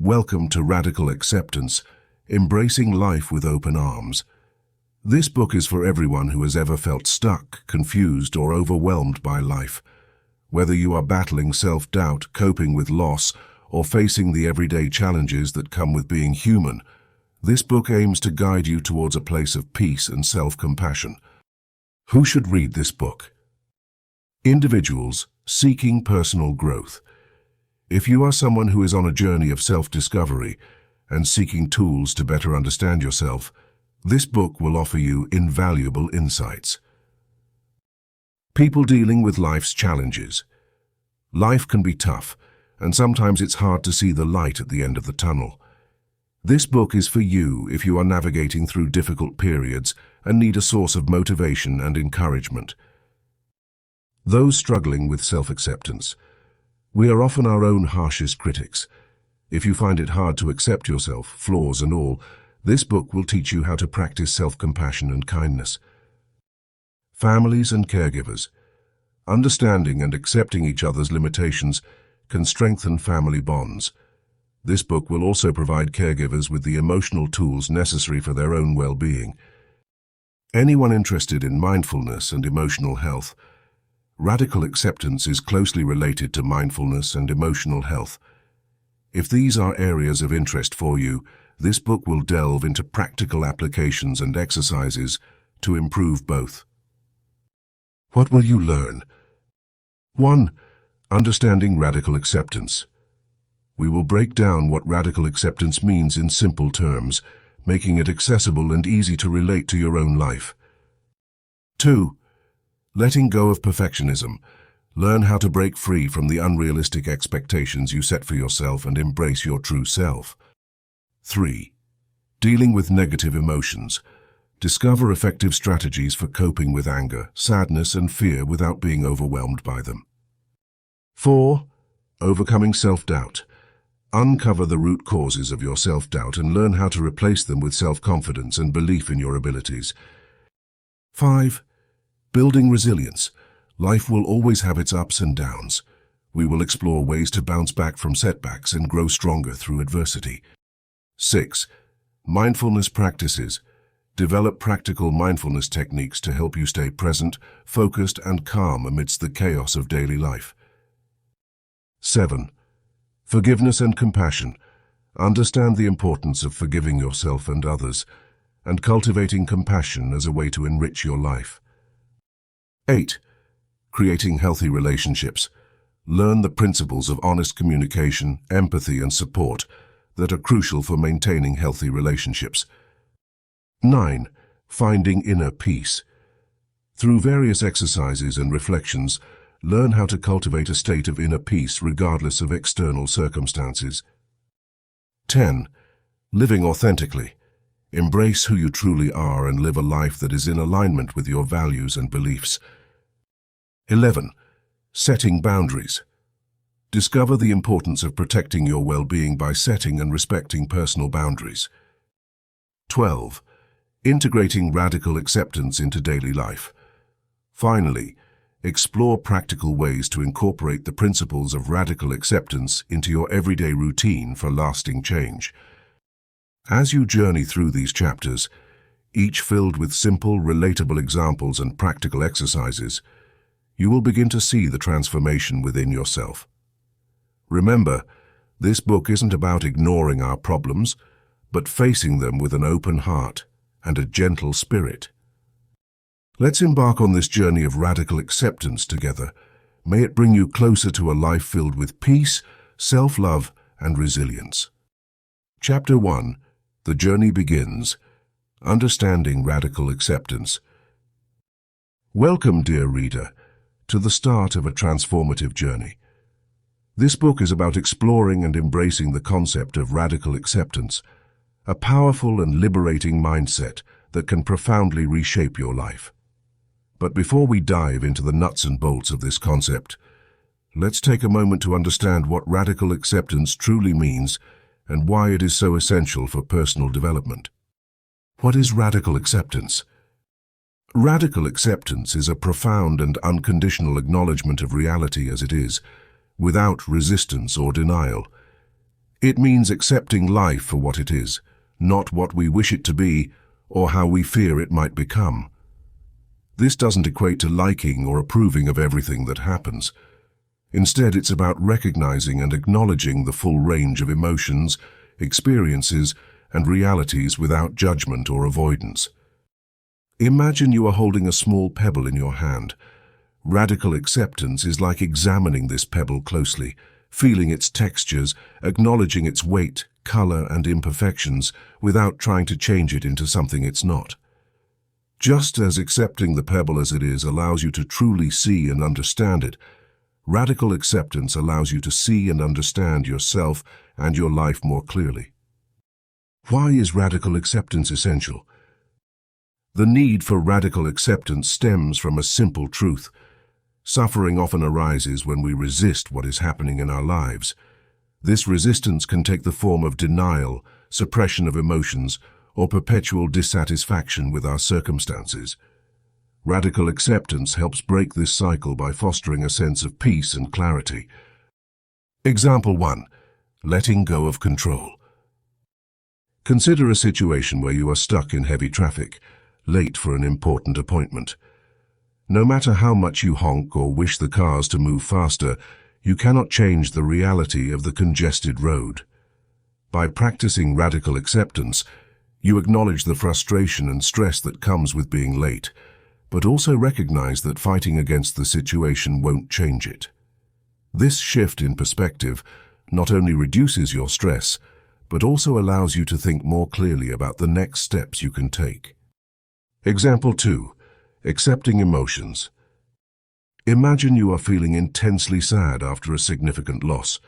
Welcome to Radical Acceptance, Embracing Life with Open Arms. This book is for everyone who has ever felt stuck, confused, or overwhelmed by life. Whether you are battling self-doubt, coping with loss, or facing the everyday challenges that come with being human, this book aims to guide you towards a place of peace and self-compassion. Who should read this book? Individuals seeking personal growth. If you are someone who is on a journey of self-discovery and seeking tools to better understand yourself, this book will offer you invaluable insights. People dealing with life's challenges. Life can be tough, and sometimes it's hard to see the light at the end of the tunnel. This book is for you if you are navigating through difficult periods and need a source of motivation and encouragement. Those struggling with self-acceptance. We are often our own harshest critics. If you find it hard to accept yourself, flaws and all, this book will teach you how to practice self-compassion and kindness. Families and caregivers. Understanding and accepting each other's limitations can strengthen family bonds. This book will also provide caregivers with the emotional tools necessary for their own well-being. Anyone interested in mindfulness and emotional health. Radical acceptance is closely related to mindfulness and emotional health. If these are areas of interest for you, this book will delve into practical applications and exercises to improve both. What will you learn? 1. Understanding radical acceptance. We will break down what radical acceptance means in simple terms, making it accessible and easy to relate to your own life. 2. Letting go of perfectionism. Learn how to break free from the unrealistic expectations you set for yourself and embrace your true self. 3. Dealing with negative emotions. Discover effective strategies for coping with anger, sadness, and fear without being overwhelmed by them. 4. Overcoming self-doubt. Uncover the root causes of your self-doubt and learn how to replace them with self-confidence and belief in your abilities. 5. Building resilience. Life will always have its ups and downs. We will explore ways to bounce back from setbacks and grow stronger through adversity. 6. Mindfulness practices. Develop practical mindfulness techniques to help you stay present, focused, and calm amidst the chaos of daily life. 7. Forgiveness and compassion. Understand the importance of forgiving yourself and others, and cultivating compassion as a way to enrich your life. 8. Creating healthy relationships. Learn the principles of honest communication, empathy, and support that are crucial for maintaining healthy relationships. 9. Finding inner peace. Through various exercises and reflections, learn how to cultivate a state of inner peace regardless of external circumstances. 10. Living authentically. Embrace who you truly are and live a life that is in alignment with your values and beliefs. 11. Setting boundaries. Discover the importance of protecting your well-being by setting and respecting personal boundaries. 12. Integrating radical acceptance into daily life. Finally, explore practical ways to incorporate the principles of radical acceptance into your everyday routine for lasting change. As you journey through these chapters, each filled with simple, relatable examples and practical exercises, you will begin to see the transformation within yourself. Remember, this book isn't about ignoring our problems, but facing them with an open heart and a gentle spirit. Let's embark on this journey of radical acceptance together. May it bring you closer to a life filled with peace, self-love, and resilience. Chapter 1. The Journey Begins. Understanding Radical Acceptance. Welcome, dear reader, to the start of a transformative journey. This book is about exploring and embracing the concept of radical acceptance, a powerful and liberating mindset that can profoundly reshape your life. But before we dive into the nuts and bolts of this concept, let's take a moment to understand what radical acceptance truly means and why it is so essential for personal development. What is radical acceptance? Radical acceptance is a profound and unconditional acknowledgement of reality as it is, without resistance or denial. It means accepting life for what it is, not what we wish it to be or how we fear it might become. This doesn't equate to liking or approving of everything that happens. Instead, it's about recognizing and acknowledging the full range of emotions, experiences, and realities without judgment or avoidance. Imagine you are holding a small pebble in your hand. Radical acceptance is like examining this pebble closely, feeling its textures, acknowledging its weight, color, and imperfections without trying to change it into something it's not. Just as accepting the pebble as it is allows you to truly see and understand it, radical acceptance allows you to see and understand yourself and your life more clearly. Why is radical acceptance essential? The need for radical acceptance stems from a simple truth. Suffering often arises when we resist what is happening in our lives. This resistance can take the form of denial, suppression of emotions, or perpetual dissatisfaction with our circumstances. Radical acceptance helps break this cycle by fostering a sense of peace and clarity. Example 1. Letting go of control. Consider a situation where you are stuck in heavy traffic, late for an important appointment. No matter how much you honk or wish the cars to move faster, you cannot change the reality of the congested road. By practicing radical acceptance, you acknowledge the frustration and stress that comes with being late, but also recognize that fighting against the situation won't change it. This shift in perspective not only reduces your stress, but also allows you to think more clearly about the next steps you can take. Example 2. Accepting emotions. Imagine you are feeling intensely sad after a significant loss.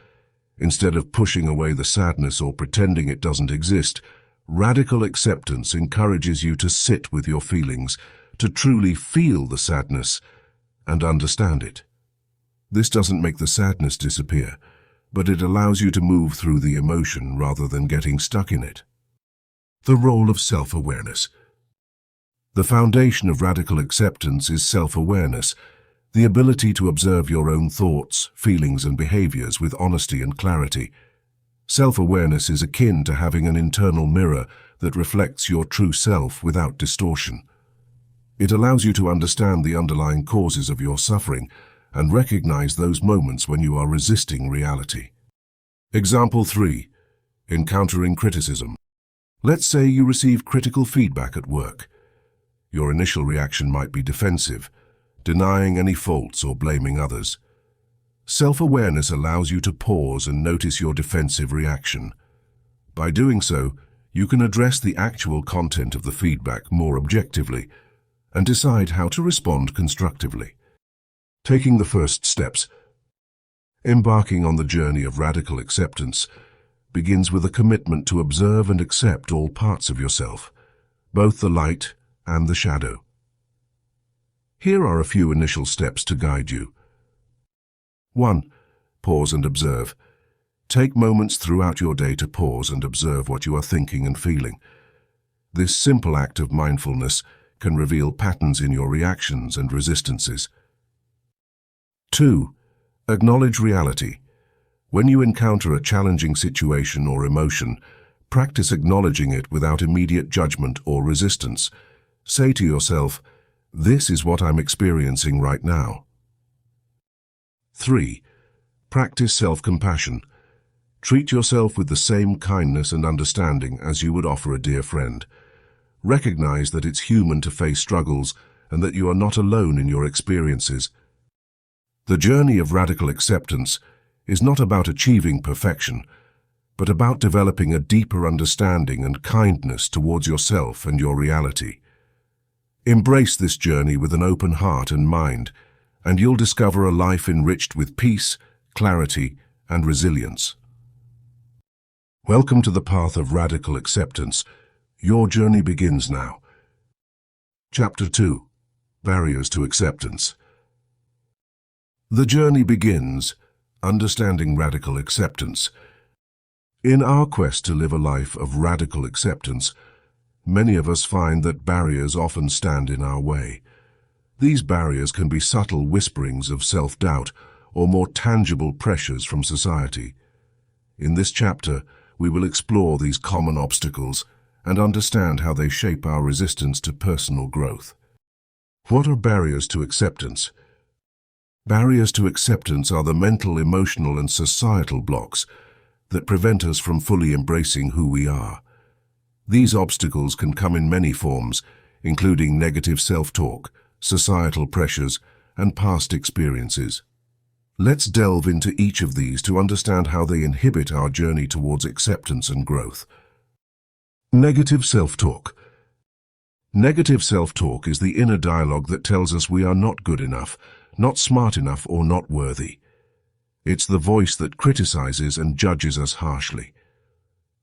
Instead of pushing away the sadness or pretending it doesn't exist, radical acceptance encourages you to sit with your feelings, to truly feel the sadness and understand it. This doesn't make the sadness disappear, but it allows you to move through the emotion rather than getting stuck in it. The role of self-awareness. The foundation of radical acceptance is self-awareness, the ability to observe your own thoughts, feelings, and behaviors with honesty and clarity. Self-awareness is akin to having an internal mirror that reflects your true self without distortion. It allows you to understand the underlying causes of your suffering and recognize those moments when you are resisting reality. Example 3. Encountering criticism. Let's say you receive critical feedback at work. Your initial reaction might be defensive, denying any faults or blaming others. Self-awareness allows you to pause and notice your defensive reaction. By doing so, you can address the actual content of the feedback more objectively and decide how to respond constructively. Taking the first steps. Embarking on the journey of radical acceptance begins with a commitment to observe and accept all parts of yourself, both the light and the shadow. Here are a few initial steps to guide you. 1. Pause and observe. Take moments throughout your day to pause and observe what you are thinking and feeling. This simple act of mindfulness can reveal patterns in your reactions and resistances. 2. Acknowledge reality. When you encounter a challenging situation or emotion, practice acknowledging it without immediate judgment or resistance. Say to yourself, "This is what I'm experiencing right now." 3. Practice self-compassion. Treat yourself with the same kindness and understanding as you would offer a dear friend. Recognize that it's human to face struggles and that you are not alone in your experiences. The journey of radical acceptance is not about achieving perfection, but about developing a deeper understanding and kindness towards yourself and your reality. Embrace this journey with an open heart and mind, and you'll discover a life enriched with peace, clarity, and resilience. Welcome to the path of radical acceptance. Your journey begins now. Chapter 2. Barriers to Acceptance. The journey begins, understanding radical acceptance. In our quest to live a life of radical acceptance, many of us find that barriers often stand in our way. These barriers can be subtle whisperings of self-doubt or more tangible pressures from society. In this chapter, we will explore these common obstacles and understand how they shape our resistance to personal growth. What are barriers to acceptance? Barriers to acceptance are the mental, emotional, and societal blocks that prevent us from fully embracing who we are. These obstacles can come in many forms, including negative self-talk, societal pressures, and past experiences. Let's delve into each of these to understand how they inhibit our journey towards acceptance and growth. Negative self-talk. Negative self-talk is the inner dialogue that tells us we are not good enough, not smart enough, or not worthy. It's the voice that criticizes and judges us harshly.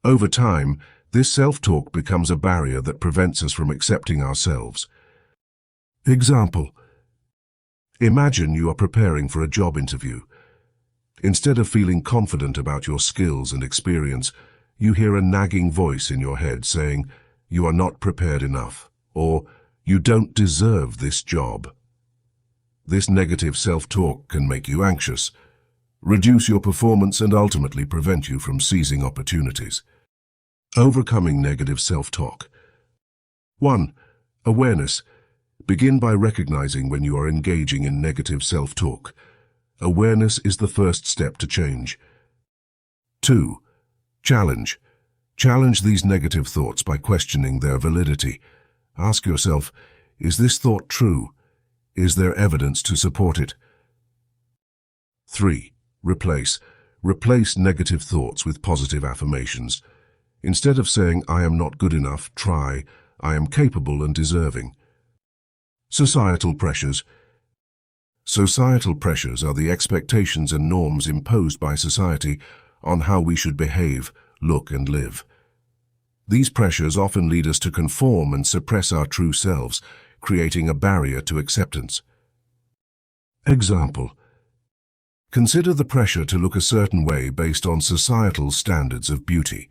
Over time, this self-talk becomes a barrier that prevents us from accepting ourselves. Example: imagine you are preparing for a job interview. Instead of feeling confident about your skills and experience, you hear a nagging voice in your head saying, "You are not prepared enough," or "You don't deserve this job." This negative self-talk can make you anxious, reduce your performance, and ultimately prevent you from seizing opportunities. Overcoming negative self-talk. 1. Awareness. Begin by recognizing when you are engaging in negative self-talk. Awareness is the first step to change. 2. Challenge. Challenge these negative thoughts by questioning their validity. Ask yourself, is this thought true? Is there evidence to support it? 3. Replace. Replace negative thoughts with positive affirmations. Instead of saying, "I am not good enough," try, "I am capable and deserving." Societal pressures. Societal pressures are the expectations and norms imposed by society on how we should behave, look, and live. These pressures often lead us to conform and suppress our true selves, creating a barrier to acceptance. Example: consider the pressure to look a certain way based on societal standards of beauty.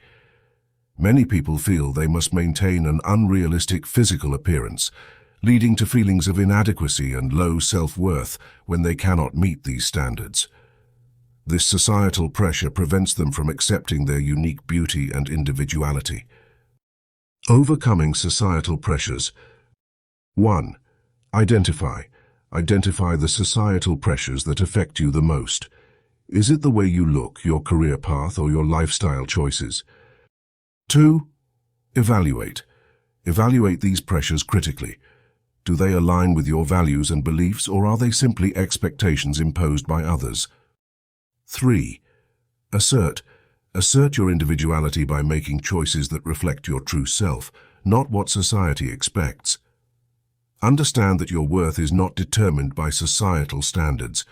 Many people feel they must maintain an unrealistic physical appearance, leading to feelings of inadequacy and low self-worth when they cannot meet these standards. This societal pressure prevents them from accepting their unique beauty and individuality. Overcoming societal pressures. 1. Identify. Identify the societal pressures that affect you the most. Is it the way you look, your career path, or your lifestyle choices? 2. Evaluate. Evaluate these pressures critically. Do they align with your values and beliefs, or are they simply expectations imposed by others? 3. Assert. Assert your individuality by making choices that reflect your true self, not what society expects. Understand that your worth is not determined by societal standards.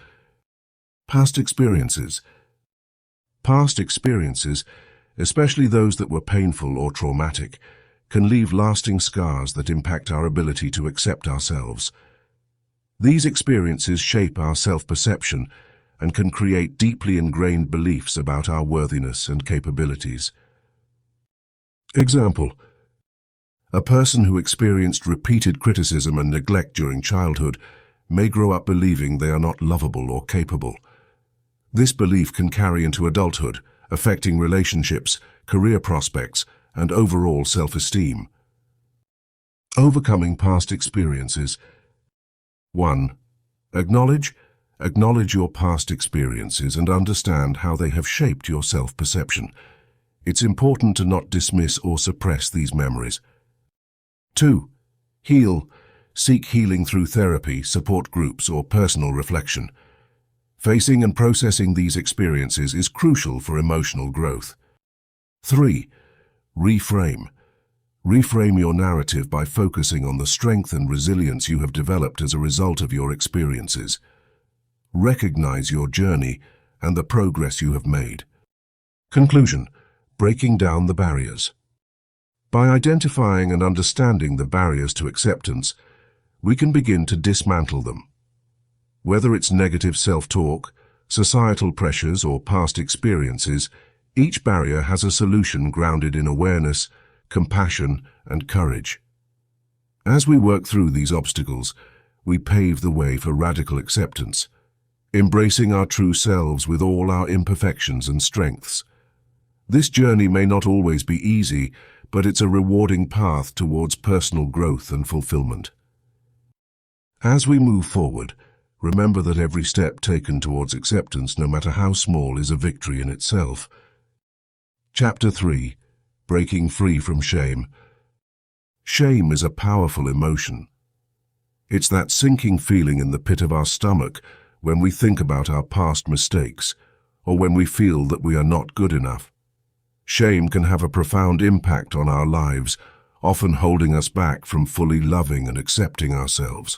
Past experiences. Past experiences, especially those that were painful or traumatic, can leave lasting scars that impact our ability to accept ourselves. These experiences shape our self-perception and can create deeply ingrained beliefs about our worthiness and capabilities. Example: a person who experienced repeated criticism and neglect during childhood may grow up believing they are not lovable or capable. This belief can carry into adulthood, affecting relationships, career prospects, and overall self-esteem. Overcoming past experiences. 1. Acknowledge. Acknowledge your past experiences and understand how they have shaped your self-perception. It's important to not dismiss or suppress these memories. 2. Heal. Seek healing through therapy, support groups, or personal reflection. Facing and processing these experiences is crucial for emotional growth. 3. Reframe. Reframe your narrative by focusing on the strength and resilience you have developed as a result of your experiences. Recognize your journey and the progress you have made. Conclusion: breaking down the barriers. By identifying and understanding the barriers to acceptance, we can begin to dismantle them. Whether it's negative self-talk, societal pressures, or past experiences, each barrier has a solution grounded in awareness, compassion, and courage. As we work through these obstacles, we pave the way for radical acceptance, embracing our true selves with all our imperfections and strengths. This journey may not always be easy, but it's a rewarding path towards personal growth and fulfillment. As we move forward, remember that every step taken towards acceptance, no matter how small, is a victory in itself. Chapter 3. Breaking Free from Shame. Shame is a powerful emotion. It's that sinking feeling in the pit of our stomach when we think about our past mistakes, or when we feel that we are not good enough. Shame can have a profound impact on our lives, often holding us back from fully loving and accepting ourselves.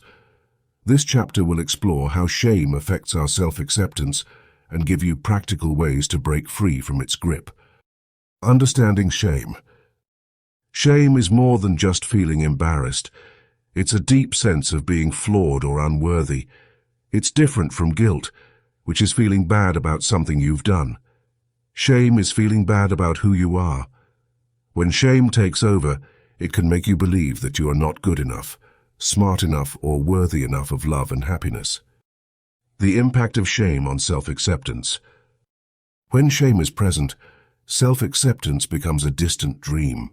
This chapter will explore how shame affects our self-acceptance and give you practical ways to break free from its grip. Understanding shame. Shame is more than just feeling embarrassed. It's a deep sense of being flawed or unworthy. It's different from guilt, which is feeling bad about something you've done. Shame is feeling bad about who you are. When shame takes over, it can make you believe that you are not good enough, smart enough, or worthy enough of love and happiness. The impact of shame on self-acceptance. When shame is present, self-acceptance becomes a distant dream.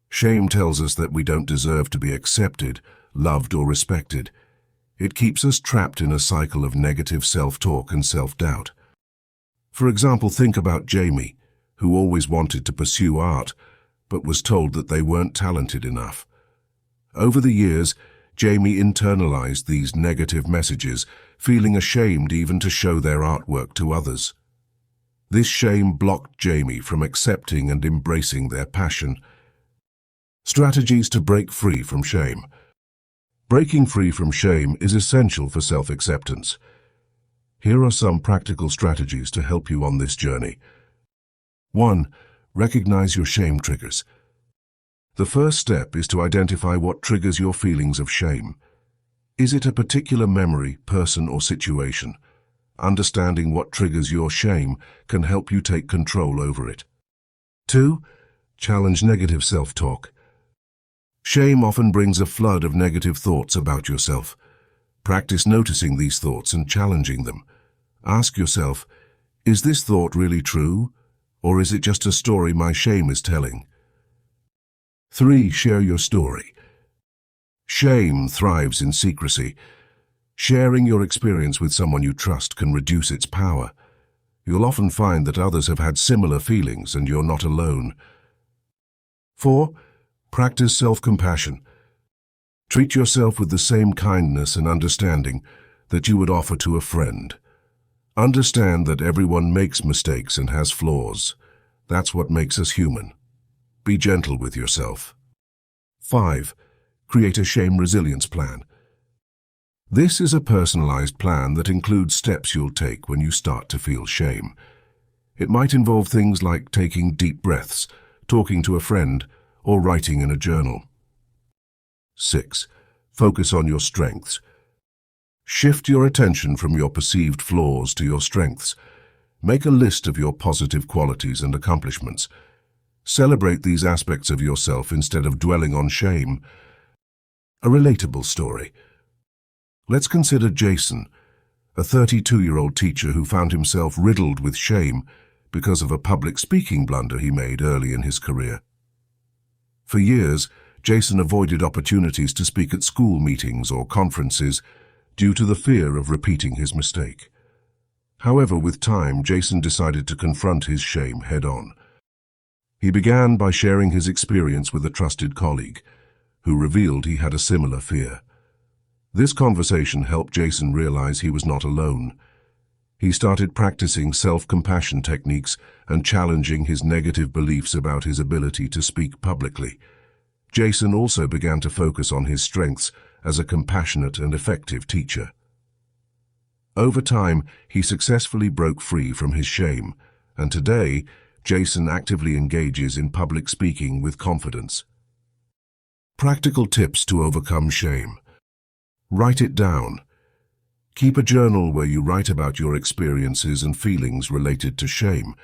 Shame tells us that we don't deserve to be accepted, loved, or respected. It keeps us trapped in a cycle of negative self-talk and self-doubt. For example, think about Jamie, who always wanted to pursue art, but was told that they weren't talented enough. Over the years, Jamie internalized these negative messages, feeling ashamed even to show their artwork to others. This shame blocked Jamie from accepting and embracing their passion. Strategies to break free from shame. Breaking free from shame is essential for self-acceptance. Here are some practical strategies to help you on this journey. 1. Recognize your shame triggers. The first step is to identify what triggers your feelings of shame. Is it a particular memory, person, or situation? Understanding what triggers your shame can help you take control over it. 2. Challenge negative self-talk. Shame often brings a flood of negative thoughts about yourself. Practice noticing these thoughts and challenging them. Ask yourself, is this thought really true, or is it just a story my shame is telling? 3. Share your story. Shame thrives in secrecy. Sharing your experience with someone you trust can reduce its power. You'll often find that others have had similar feelings and you're not alone. 4. Practice self-compassion. Treat yourself with the same kindness and understanding that you would offer to a friend. Understand that everyone makes mistakes and has flaws. That's what makes us human. Be gentle with yourself. 5. Create a shame resilience plan. This is a personalized plan that includes steps you'll take when you start to feel shame. It might involve things like taking deep breaths, talking to a friend, or writing in a journal. 6. Focus on your strengths. Shift your attention from your perceived flaws to your strengths. Make a list of your positive qualities and accomplishments. Celebrate these aspects of yourself instead of dwelling on shame. A relatable story. Let's consider Jason, a 32-year-old teacher who found himself riddled with shame because of a public speaking blunder he made early in his career. For years, Jason avoided opportunities to speak at school meetings or conferences due to the fear of repeating his mistake. However, with time, Jason decided to confront his shame head-on. He began by sharing his experience with a trusted colleague, who revealed he had a similar fear. This conversation helped Jason realize he was not alone. He started practicing self-compassion techniques and challenging his negative beliefs about his ability to speak publicly. Jason also began to focus on his strengths as a compassionate and effective teacher. Over time, he successfully broke free from his shame, and today, Jason actively engages in public speaking with confidence. Practical tips to overcome shame. Write it down. Keep a journal where you write about your experiences and feelings related to shame.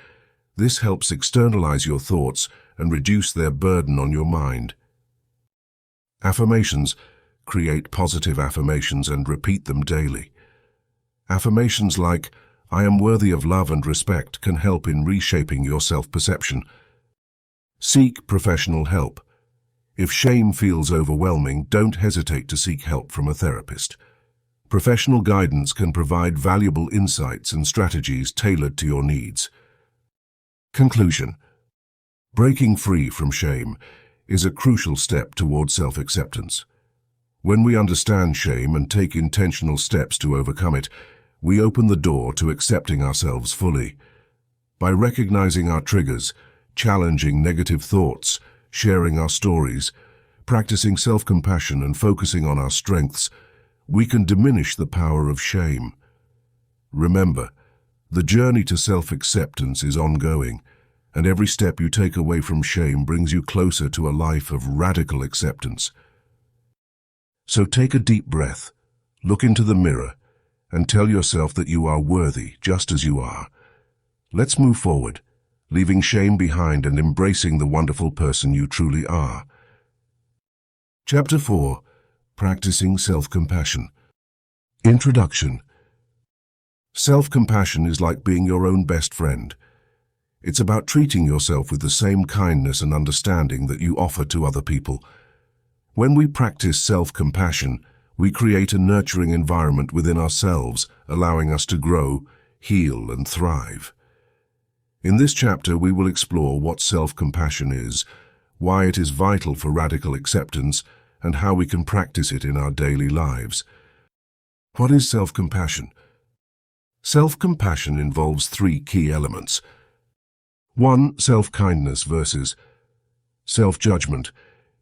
This helps externalize your thoughts and reduce their burden on your mind. Affirmations. Create positive affirmations and repeat them daily. Affirmations like, "I am worthy of love and respect" can help in reshaping your self-perception. Seek professional help. If shame feels overwhelming, don't hesitate to seek help from a therapist. Professional guidance can provide valuable insights and strategies tailored to your needs. Conclusion. Breaking free from shame is a crucial step towards self-acceptance. When we understand shame and take intentional steps to overcome it, we open the door to accepting ourselves fully. By recognizing our triggers, challenging negative thoughts, sharing our stories, practicing self-compassion and focusing on our strengths, we can diminish the power of shame. Remember, the journey to self-acceptance is ongoing, and every step you take away from shame brings you closer to a life of radical acceptance. So take a deep breath, look into the mirror, and tell yourself that you are worthy just as you are. Let's move forward, leaving shame behind and embracing the wonderful person you truly are. Chapter 4. Practicing Self-Compassion. Introduction. Self-compassion is like being your own best friend. It's about treating yourself with the same kindness and understanding that you offer to other people. When we practice self-compassion, we create a nurturing environment within ourselves, allowing us to grow, heal, and thrive. In this chapter, we will explore what self-compassion is, why it is vital for radical acceptance, and how we can practice it in our daily lives. What is self-compassion? Self-compassion involves three key elements. 1. Self-kindness versus self-judgment.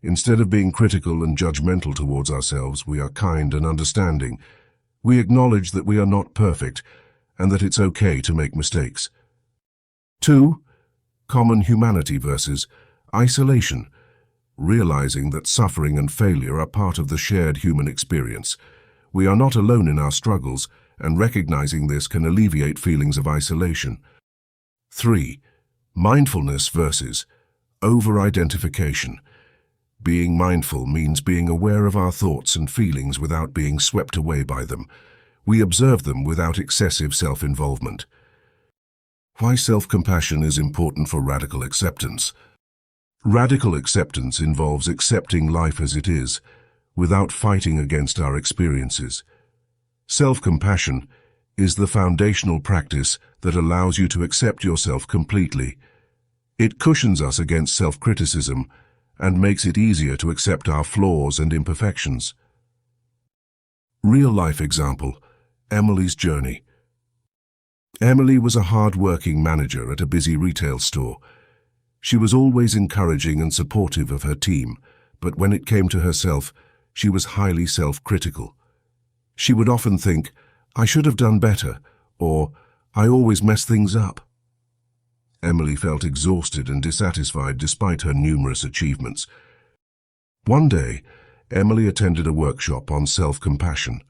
Instead of being critical and judgmental towards ourselves, we are kind and understanding. We acknowledge that we are not perfect and that it's okay to make mistakes. 2. Common humanity versus isolation. Realizing that suffering and failure are part of the shared human experience. We are not alone in our struggles, and recognizing this can alleviate feelings of isolation. 3. Mindfulness versus over-identification. Being mindful means being aware of our thoughts and feelings without being swept away by them. We observe them without excessive self-involvement. Why self-compassion is important for radical acceptance. Radical acceptance involves accepting life as it is, without fighting against our experiences. Self-compassion is the foundational practice that allows you to accept yourself completely. It cushions us against self-criticism and makes it easier to accept our flaws and imperfections. Real-life example, Emily's journey. Emily was a hard-working manager at a busy retail store. She was always encouraging and supportive of her team, but when it came to herself, she was highly self-critical. She would often think, "I should have done better," or "I always mess things up." Emily felt exhausted and dissatisfied despite her numerous achievements. One day, Emily attended a workshop on self-compassion.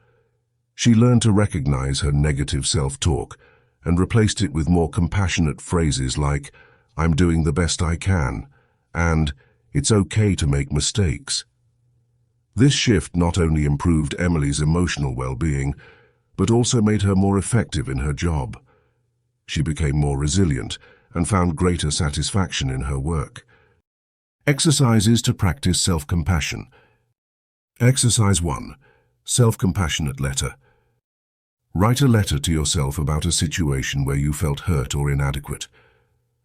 She learned to recognize her negative self-talk and replaced it with more compassionate phrases like, "I'm doing the best I can," and "It's okay to make mistakes." This shift not only improved Emily's emotional well-being, but also made her more effective in her job. She became more resilient and found greater satisfaction in her work. Exercises to practice self-compassion. Exercise 1. Self-compassionate letter. Write a letter to yourself about a situation where you felt hurt or inadequate.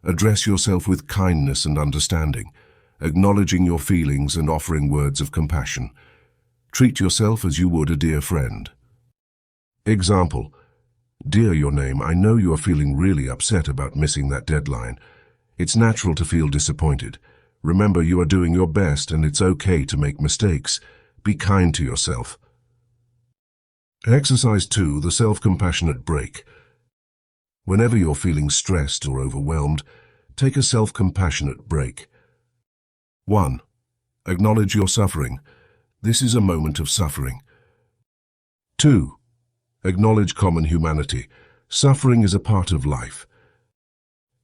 Address yourself with kindness and understanding, acknowledging your feelings and offering words of compassion. Treat yourself as you would a dear friend. Example: "Dear Your Name, I know you are feeling really upset about missing that deadline. It's natural to feel disappointed. Remember, you are doing your best and it's okay to make mistakes. Be kind to yourself." Exercise 2. The self-compassionate break. Whenever you're feeling stressed or overwhelmed, take a self-compassionate break. 1. Acknowledge your suffering. This is a moment of suffering. 2. Acknowledge common humanity. Suffering is a part of life.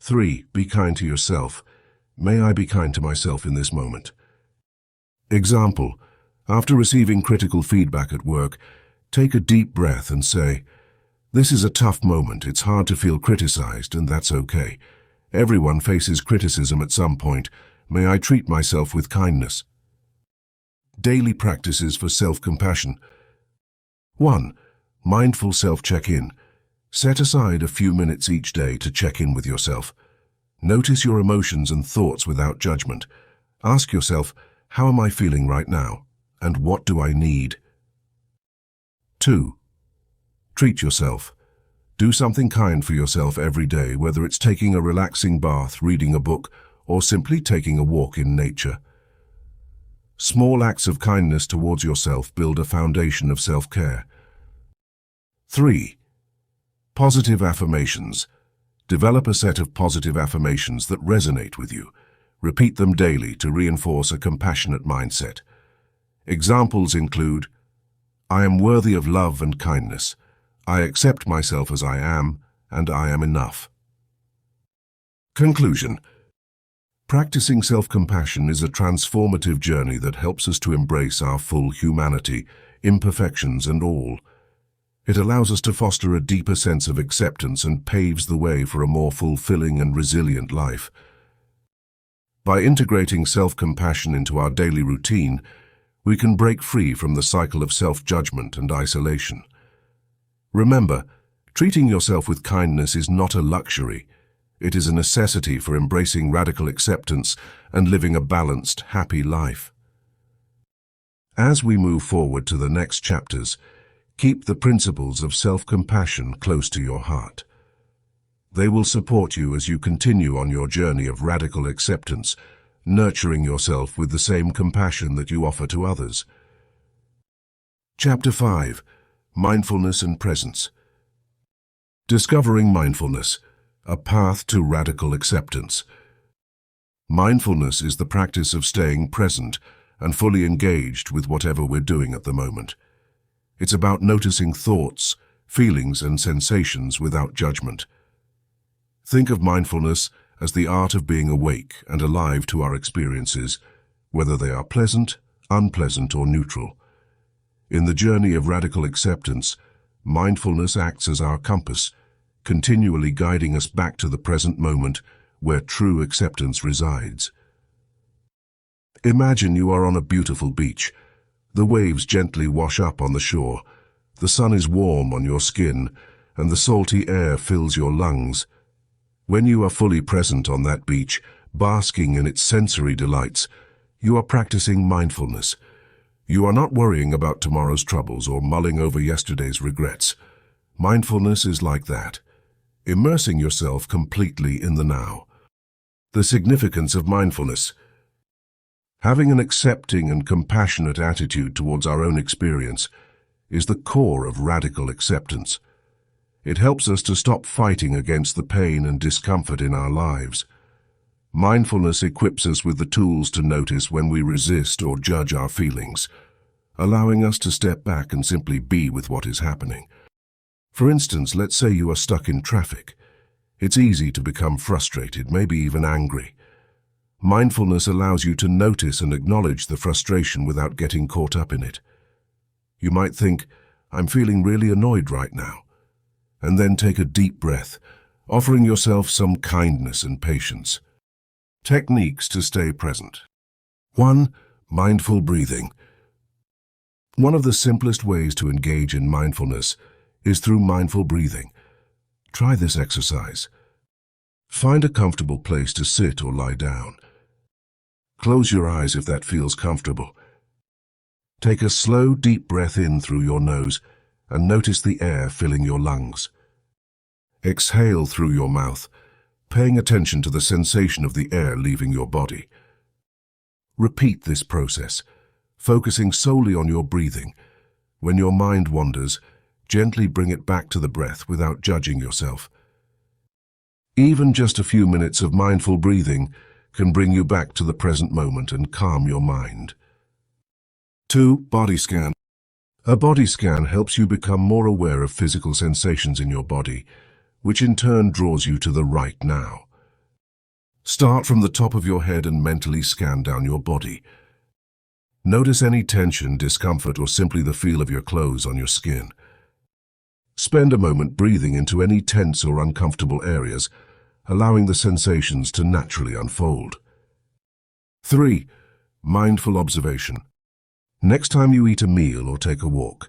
3. Be kind to yourself. May I be kind to myself in this moment? Example: after receiving critical feedback at work, take a deep breath and say, This is a tough moment. It's hard to feel criticized, and that's okay. Everyone faces criticism at some point. May I treat myself with kindness? Daily practices for self-compassion. 1. Mindful self-check-in. Set aside a few minutes each day to check in with yourself. Notice your emotions and thoughts without judgment. Ask yourself, how am I feeling right now? And what do I need? 2. Treat yourself. Do something kind for yourself every day, whether it's taking a relaxing bath, reading a book, or simply taking a walk in nature. Small acts of kindness towards yourself build a foundation of self-care. 3. Positive affirmations. Develop a set of positive affirmations that resonate with you. Repeat them daily to reinforce a compassionate mindset. Examples include, I am worthy of love and kindness. I accept myself as I am, and I am enough. Conclusion. Practicing self-compassion is a transformative journey that helps us to embrace our full humanity, imperfections and all. It allows us to foster a deeper sense of acceptance and paves the way for a more fulfilling and resilient life. By integrating self-compassion into our daily routine, we can break free from the cycle of self-judgment and isolation. Remember, treating yourself with kindness is not a luxury. It is a necessity for embracing radical acceptance and living a balanced, happy life. As we move forward to the next chapters, keep the principles of self-compassion close to your heart. They will support you as you continue on your journey of radical acceptance, nurturing yourself with the same compassion that you offer to others. Chapter 5. Mindfulness and Presence. Discovering mindfulness, a path to radical acceptance. Mindfulness is the practice of staying present and fully engaged with whatever we're doing at the moment. It's about noticing thoughts, feelings, and sensations without judgment. Think of mindfulness as the art of being awake and alive to our experiences, whether they are pleasant, unpleasant, or neutral. In the journey of radical acceptance, mindfulness acts as our compass, continually guiding us back to the present moment where true acceptance resides. Imagine you are on a beautiful beach. The waves gently wash up on the shore. The sun is warm on your skin, and the salty air fills your lungs. When you are fully present on that beach, basking in its sensory delights, you are practicing mindfulness. You are not worrying about tomorrow's troubles or mulling over yesterday's regrets. Mindfulness is like that, immersing yourself completely in the now. The significance of mindfulness. Having an accepting and compassionate attitude towards our own experience is the core of radical acceptance. It helps us to stop fighting against the pain and discomfort in our lives. Mindfulness equips us with the tools to notice when we resist or judge our feelings, allowing us to step back and simply be with what is happening. For instance, let's say you are stuck in traffic. It's easy to become frustrated, maybe even angry. Mindfulness allows you to notice and acknowledge the frustration without getting caught up in it. You might think, I'm feeling really annoyed right now, and then take a deep breath, offering yourself some kindness and patience. Techniques to stay present. 1. Mindful breathing. One of the simplest ways to engage in mindfulness is through mindful breathing. Try this exercise. Find a comfortable place to sit or lie down. Close your eyes if that feels comfortable. Take a slow, deep breath in through your nose and notice the air filling your lungs. Exhale through your mouth, paying attention to the sensation of the air leaving your body. Repeat this process, focusing solely on your breathing. When your mind wanders, gently bring it back to the breath without judging yourself. Even just a few minutes of mindful breathing can bring you back to the present moment and calm your mind. 2. Body scan. A body scan helps you become more aware of physical sensations in your body, which in turn draws you to the right now. Start from the top of your head and mentally scan down your body. Notice any tension, discomfort, or simply the feel of your clothes on your skin. Spend a moment breathing into any tense or uncomfortable areas, allowing the sensations to naturally unfold. 3. Mindful observation. Next time you eat a meal or take a walk,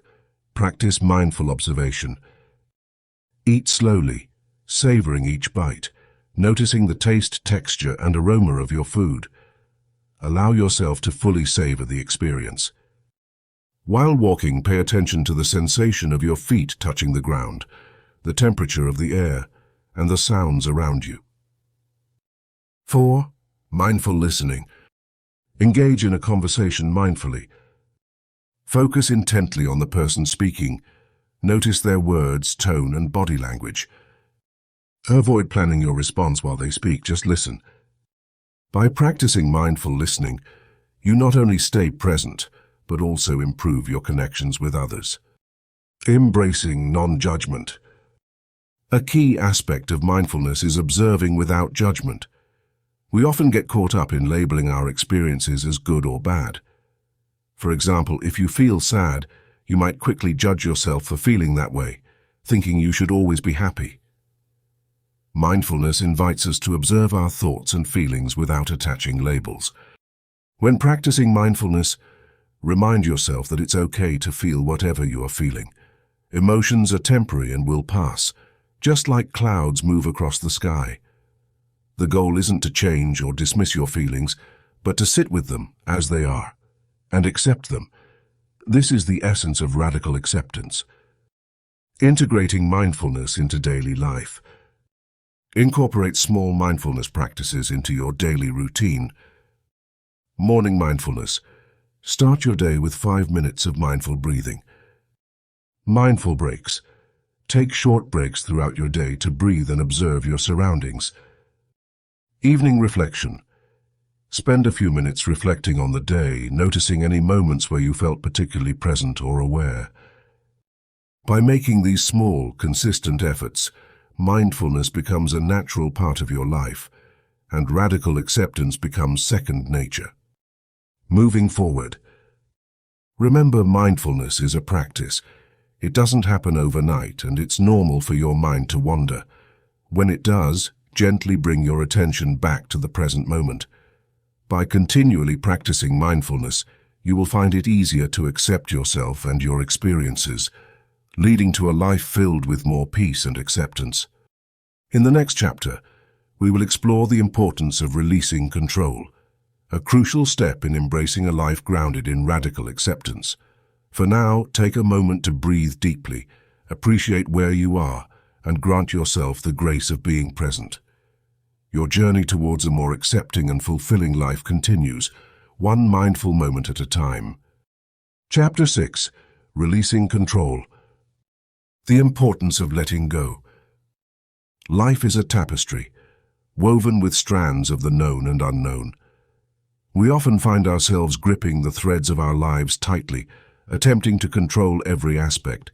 practice mindful observation. Eat slowly, savoring each bite, noticing the taste, texture, and aroma of your food. Allow yourself to fully savor the experience. While walking, pay attention to the sensation of your feet touching the ground, the temperature of the air, and the sounds around you. 4. Mindful listening. Engage in a conversation mindfully. Focus intently on the person speaking. Notice their words, tone, and body language. Avoid planning your response while they speak, just listen. By practicing mindful listening, you not only stay present, but also improve your connections with others. Embracing non-judgment. A key aspect of mindfulness is observing without judgment. We often get caught up in labeling our experiences as good or bad. For example, if you feel sad, you might quickly judge yourself for feeling that way, thinking you should always be happy. Mindfulness invites us to observe our thoughts and feelings without attaching labels. When practicing mindfulness, remind yourself that it's okay to feel whatever you are feeling. Emotions are temporary and will pass, just like clouds move across the sky. The goal isn't to change or dismiss your feelings, but to sit with them as they are, and accept them. This is the essence of radical acceptance. Integrating mindfulness into daily life. Incorporate small mindfulness practices into your daily routine. Morning mindfulness. Start your day with 5 minutes of mindful breathing. Mindful breaks. Take short breaks throughout your day to breathe and observe your surroundings. Evening reflection. Spend a few minutes reflecting on the day, noticing any moments where you felt particularly present or aware. By making these small, consistent efforts, mindfulness becomes a natural part of your life, and radical acceptance becomes second nature. Moving forward. Remember, mindfulness is a practice. It doesn't happen overnight, and it's normal for your mind to wander. When it does, gently bring your attention back to the present moment. By continually practicing mindfulness, you will find it easier to accept yourself and your experiences, leading to a life filled with more peace and acceptance. In the next chapter, we will explore the importance of releasing control, a crucial step in embracing a life grounded in radical acceptance. For now, take a moment to breathe deeply, appreciate where you are, and grant yourself the grace of being present. Your journey towards a more accepting and fulfilling life continues, one mindful moment at a time. Chapter 6. Releasing Control. The importance of letting go. Life is a tapestry, woven with strands of the known and unknown. We often find ourselves gripping the threads of our lives tightly, attempting to control every aspect.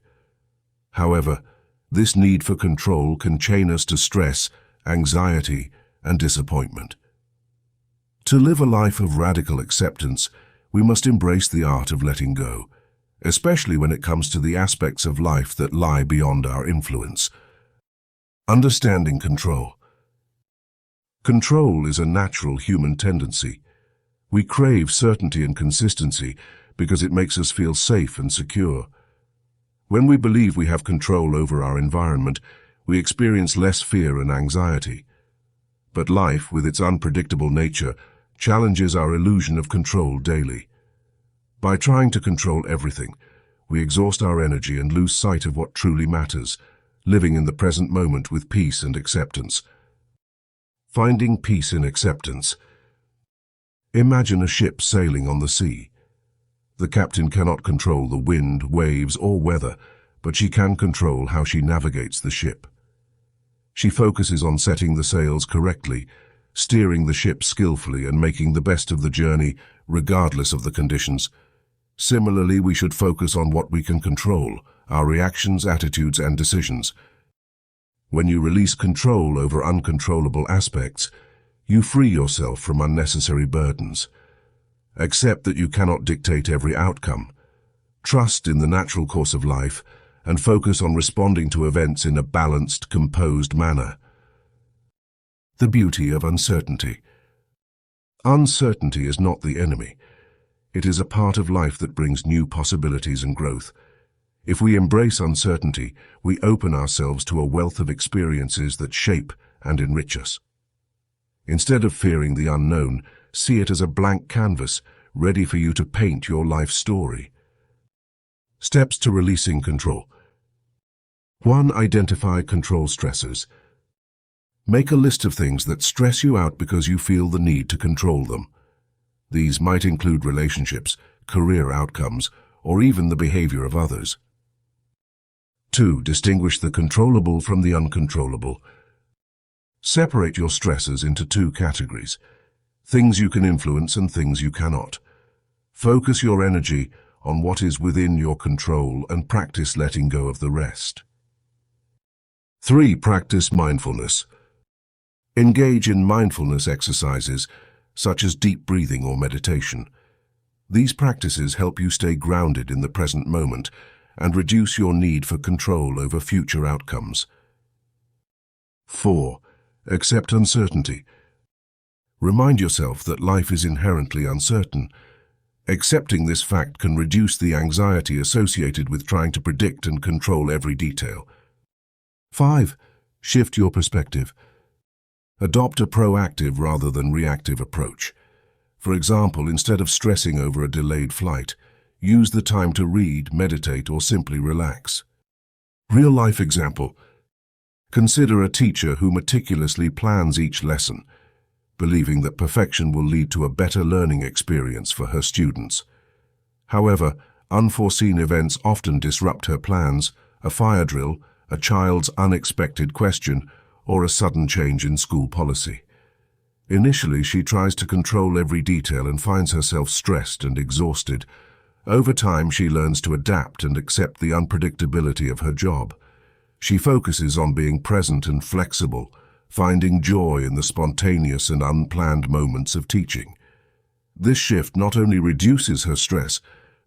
However, this need for control can chain us to stress, anxiety, and disappointment. To live a life of radical acceptance, we must embrace the art of letting go, especially when it comes to the aspects of life that lie beyond our influence. Understanding control. Control is a natural human tendency. We crave certainty and consistency because it makes us feel safe and secure. When we believe we have control over our environment, we experience less fear and anxiety. But life, with its unpredictable nature, challenges our illusion of control daily. By trying to control everything, we exhaust our energy and lose sight of what truly matters, living in the present moment with peace and acceptance. Finding peace in acceptance. Imagine a ship sailing on the sea. The captain cannot control the wind, waves, or weather, but she can control how she navigates the ship. She focuses on setting the sails correctly, steering the ship skillfully, and making the best of the journey, regardless of the conditions. Similarly, we should focus on what we can control, our reactions, attitudes, and decisions. When you release control over uncontrollable aspects, you free yourself from unnecessary burdens. Accept that you cannot dictate every outcome. Trust in the natural course of life, and focus on responding to events in a balanced, composed manner. The beauty of uncertainty. Uncertainty is not the enemy. It is a part of life that brings new possibilities and growth. If we embrace uncertainty, we open ourselves to a wealth of experiences that shape and enrich us. Instead of fearing the unknown, see it as a blank canvas, ready for you to paint your life story. Steps to releasing control. 1. Identify control stressors. Make a list of things that stress you out because you feel the need to control them. These might include relationships, career outcomes, or even the behavior of others. 2. Distinguish the controllable from the uncontrollable. Separate your stressors into 2 categories: things you can influence and things you cannot. Focus your energy on what is within your control and practice letting go of the rest. 3. Practice mindfulness. Engage in mindfulness exercises, such as deep breathing or meditation. These practices help you stay grounded in the present moment and reduce your need for control over future outcomes. 4. Accept uncertainty. Remind yourself that life is inherently uncertain. Accepting this fact can reduce the anxiety associated with trying to predict and control every detail. 5. Shift your perspective. Adopt a proactive rather than reactive approach. For example, instead of stressing over a delayed flight, use the time to read, meditate, or simply relax. Real-life example. Consider a teacher who meticulously plans each lesson, believing that perfection will lead to a better learning experience for her students. However, unforeseen events often disrupt her plans: a fire drill, a child's unexpected question, or a sudden change in school policy. Initially, she tries to control every detail and finds herself stressed and exhausted. Over time, she learns to adapt and accept the unpredictability of her job. She focuses on being present and flexible, finding joy in the spontaneous and unplanned moments of teaching. This shift not only reduces her stress,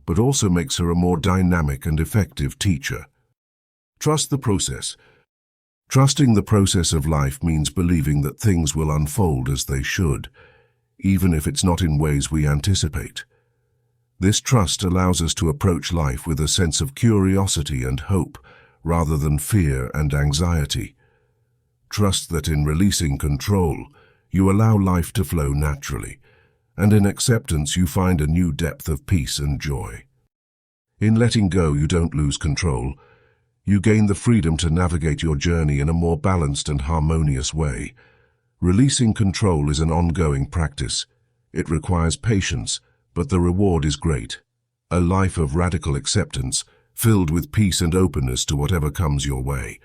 but also makes her a more dynamic and effective teacher. Trust the process. Trusting the process of life means believing that things will unfold as they should, even if it's not in ways we anticipate. This trust allows us to approach life with a sense of curiosity and hope, rather than fear and anxiety. Trust that in releasing control, you allow life to flow naturally, and in acceptance you find a new depth of peace and joy. In letting go, you don't lose control. You gain the freedom to navigate your journey in a more balanced and harmonious way. Releasing control is an ongoing practice. It requires patience, but the reward is great. A life of radical acceptance, filled with peace and openness to whatever comes your way.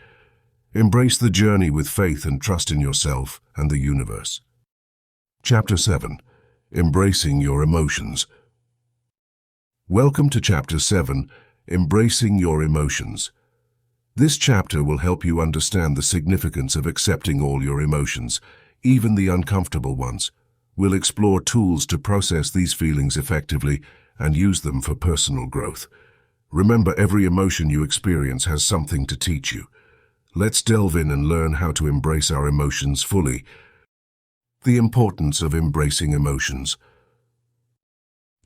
Embrace the journey with faith and trust in yourself and the universe. Chapter 7. Embracing your emotions. Welcome to Chapter 7, Embracing Your Emotions. This chapter will help you understand the significance of accepting all your emotions, even the uncomfortable ones. We'll explore tools to process these feelings effectively and use them for personal growth. Remember, every emotion you experience has something to teach you. Let's delve in and learn how to embrace our emotions fully. The importance of embracing emotions.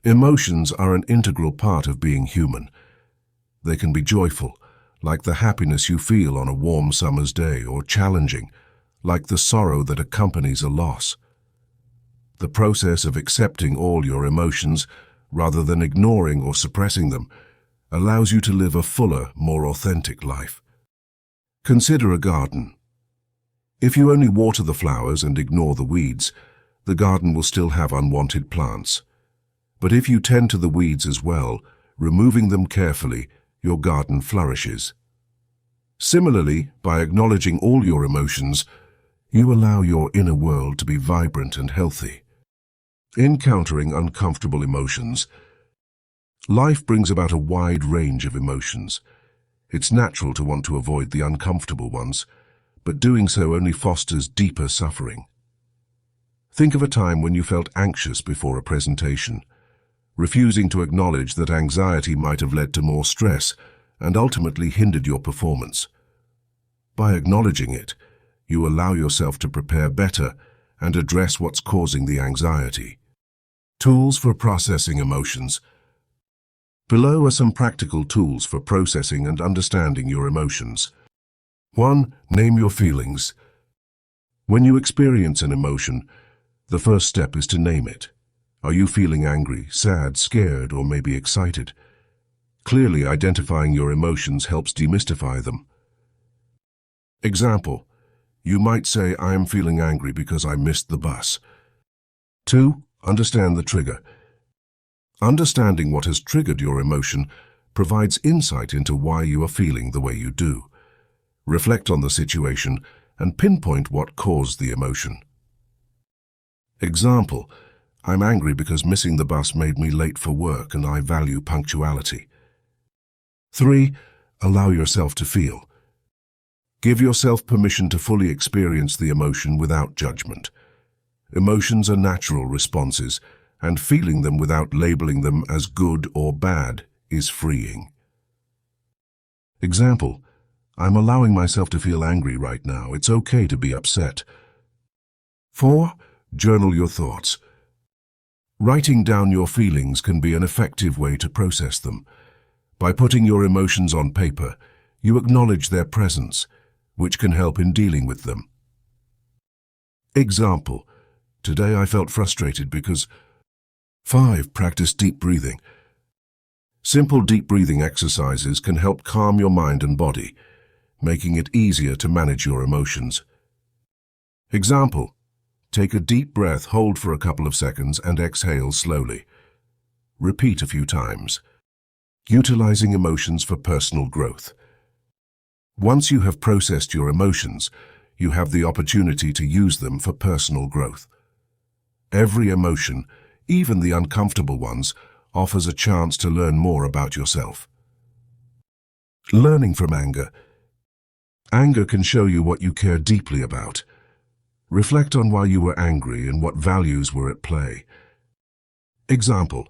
Emotions are an integral part of being human. They can be joyful, like the happiness you feel on a warm summer's day, or challenging, like the sorrow that accompanies a loss. The process of accepting all your emotions, rather than ignoring or suppressing them, allows you to live a fuller, more authentic life. Consider a garden. If you only water the flowers and ignore the weeds, the garden will still have unwanted plants. But if you tend to the weeds as well, removing them carefully, your garden flourishes. Similarly, by acknowledging all your emotions, you allow your inner world to be vibrant and healthy. Encountering uncomfortable emotions. Life brings about a wide range of emotions. It's natural to want to avoid the uncomfortable ones, but doing so only fosters deeper suffering. Think of a time when you felt anxious before a presentation. Refusing to acknowledge that anxiety might have led to more stress and ultimately hindered your performance. By acknowledging it, you allow yourself to prepare better and address what's causing the anxiety. Tools for processing emotions. Below are some practical tools for processing and understanding your emotions. 1. Name your feelings. When you experience an emotion, the first step is to name it. Are you feeling angry, sad, scared, or maybe excited? Clearly identifying your emotions helps demystify them. Example: you might say, I am feeling angry because I missed the bus. 2. Understand the trigger. Understanding what has triggered your emotion provides insight into why you are feeling the way you do. Reflect on the situation and pinpoint what caused the emotion. Example: I'm angry because missing the bus made me late for work and I value punctuality. 3. Allow yourself to feel. Give yourself permission to fully experience the emotion without judgment. Emotions are natural responses, and feeling them without labeling them as good or bad is freeing. Example: I'm allowing myself to feel angry right now. It's okay to be upset. 4. Journal your thoughts. Writing down your feelings can be an effective way to process them. By putting your emotions on paper, you acknowledge their presence, which can help in dealing with them. Example: today I felt frustrated because... 5. Practice deep breathing. Simple deep breathing exercises can help calm your mind and body, making it easier to manage your emotions. Example: take a deep breath, hold for a couple of seconds, and exhale slowly. Repeat a few times. Utilizing emotions for personal growth. Once you have processed your emotions, you have the opportunity to use them for personal growth. Every emotion, even the uncomfortable ones, offers a chance to learn more about yourself. Learning from anger. Anger can show you what you care deeply about. Reflect on why you were angry and what values were at play. Example: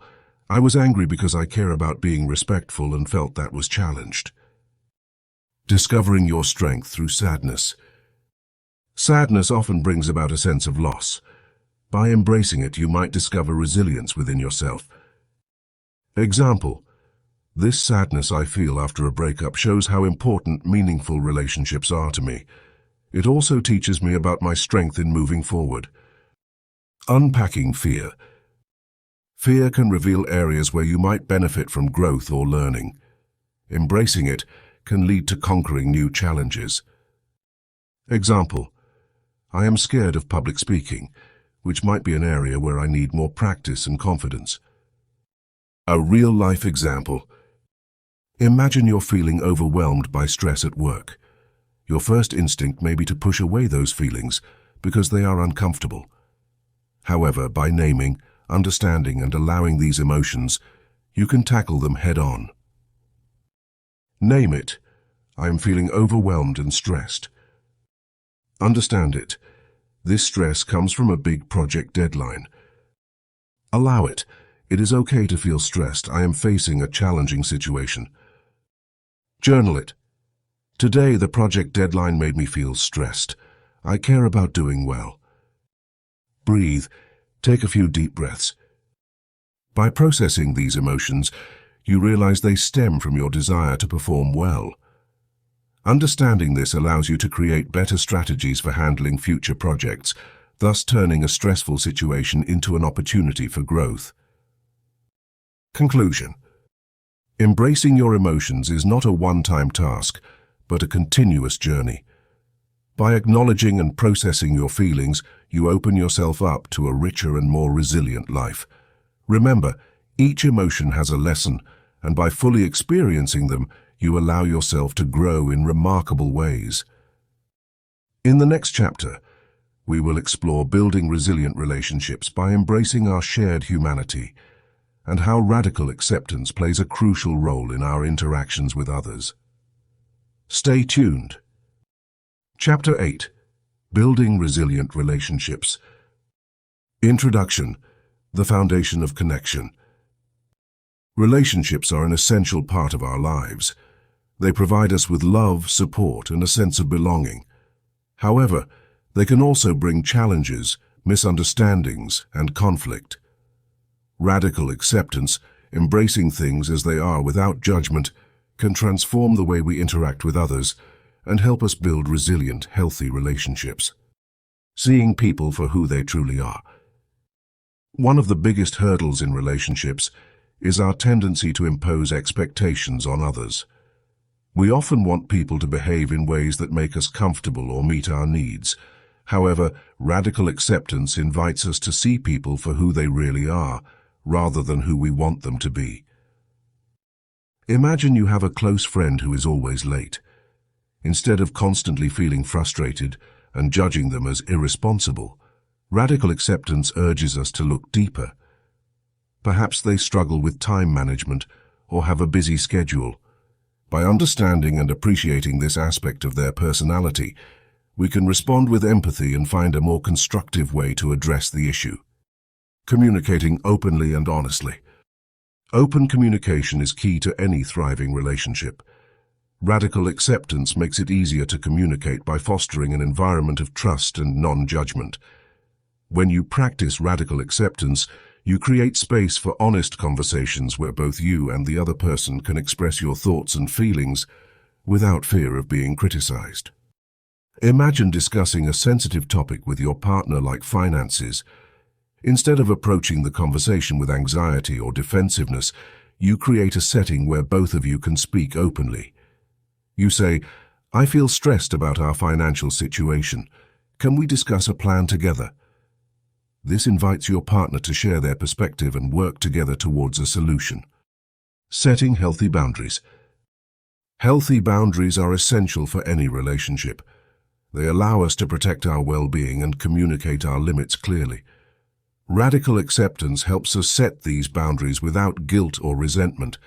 I was angry because I care about being respectful and felt that was challenged. Discovering your strength through sadness. Sadness often brings about a sense of loss. By embracing it, you might discover resilience within yourself. Example: this sadness I feel after a breakup shows how important meaningful relationships are to me. It also teaches me about my strength in moving forward. Unpacking fear. Fear can reveal areas where you might benefit from growth or learning. Embracing it can lead to conquering new challenges. Example: I am scared of public speaking, which might be an area where I need more practice and confidence. A real-life example. Imagine you're feeling overwhelmed by stress at work. Your first instinct may be to push away those feelings because they are uncomfortable. However, by naming, understanding, and allowing these emotions, you can tackle them head-on. Name it. I am feeling overwhelmed and stressed. Understand it. This stress comes from a big project deadline. Allow it. It is okay to feel stressed. I am facing a challenging situation. Journal it. Today, the project deadline made me feel stressed. I care about doing well. Breathe. Take a few deep breaths. By processing these emotions, you realize they stem from your desire to perform well. Understanding this allows you to create better strategies for handling future projects, thus turning a stressful situation into an opportunity for growth. Conclusion. Embracing your emotions is not a one-time task, but a continuous journey. By acknowledging and processing your feelings, you open yourself up to a richer and more resilient life. Remember, each emotion has a lesson, and by fully experiencing them, you allow yourself to grow in remarkable ways. In the next chapter, we will explore building resilient relationships by embracing our shared humanity, and how radical acceptance plays a crucial role in our interactions with others. Stay tuned. Chapter 8. Building Resilient Relationships. Introduction. The foundation of connection. Relationships are an essential part of our lives. They provide us with love, support, and a sense of belonging. However, they can also bring challenges, misunderstandings, and conflict. Radical acceptance, embracing things as they are without judgment, can transform the way we interact with others and help us build resilient, healthy relationships. Seeing people for who they truly are. One of the biggest hurdles in relationships is our tendency to impose expectations on others. We often want people to behave in ways that make us comfortable or meet our needs. However, radical acceptance invites us to see people for who they really are, rather than who we want them to be. Imagine you have a close friend who is always late. Instead of constantly feeling frustrated and judging them as irresponsible, radical acceptance urges us to look deeper. Perhaps they struggle with time management or have a busy schedule. By understanding and appreciating this aspect of their personality, we can respond with empathy and find a more constructive way to address the issue. Communicating openly and honestly. Open communication is key to any thriving relationship. Radical acceptance makes it easier to communicate by fostering an environment of trust and non-judgment. When you practice radical acceptance, you create space for honest conversations where both you and the other person can express your thoughts and feelings without fear of being criticized. Imagine discussing a sensitive topic with your partner like finances. Instead of approaching the conversation with anxiety or defensiveness, you create a setting where both of you can speak openly. You say, "I feel stressed about our financial situation. Can we discuss a plan together?" This invites your partner to share their perspective and work together towards a solution. Setting healthy boundaries. Healthy boundaries are essential for any relationship. They allow us to protect our well-being and communicate our limits clearly. Radical acceptance helps us set these boundaries without guilt or resentment.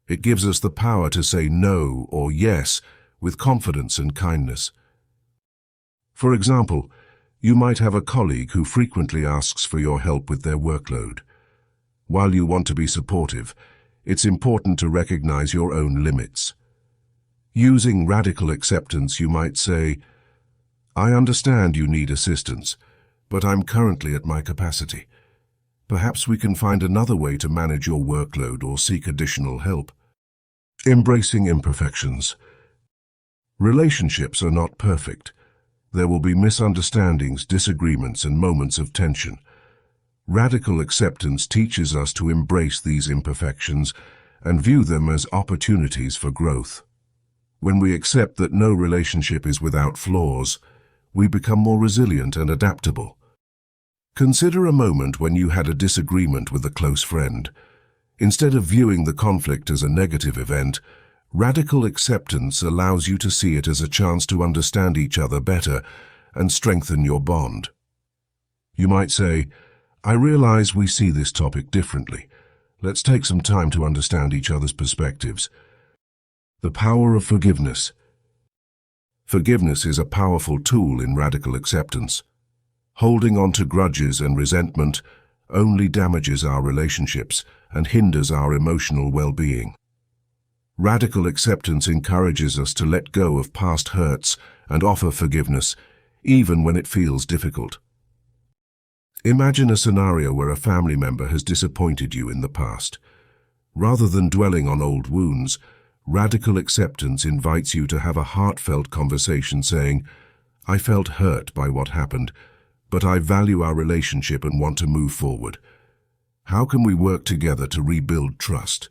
It gives us the power to say no or yes with confidence and kindness. For example, you might have a colleague who frequently asks for your help with their workload. While you want to be supportive, it's important to recognize your own limits. Using radical acceptance, you might say, "I understand you need assistance, but I'm currently at my capacity. Perhaps we can find another way to manage your workload or seek additional help." Embracing imperfections. Relationships are not perfect. There will be misunderstandings, disagreements, and moments of tension. Radical acceptance teaches us to embrace these imperfections and view them as opportunities for growth. When we accept that no relationship is without flaws, we become more resilient and adaptable. Consider a moment when you had a disagreement with a close friend. Instead of viewing the conflict as a negative event, radical acceptance allows you to see it as a chance to understand each other better and strengthen your bond. You might say, "I realize we see this topic differently. Let's take some time to understand each other's perspectives." The power of forgiveness. Forgiveness is a powerful tool in radical acceptance. Holding on to grudges and resentment only damages our relationships and hinders our emotional well-being. Radical acceptance encourages us to let go of past hurts and offer forgiveness, even when it feels difficult. Imagine a scenario where a family member has disappointed you in the past. Rather than dwelling on old wounds, radical acceptance invites you to have a heartfelt conversation saying, "I felt hurt by what happened, but I value our relationship and want to move forward. How can we work together to rebuild trust?"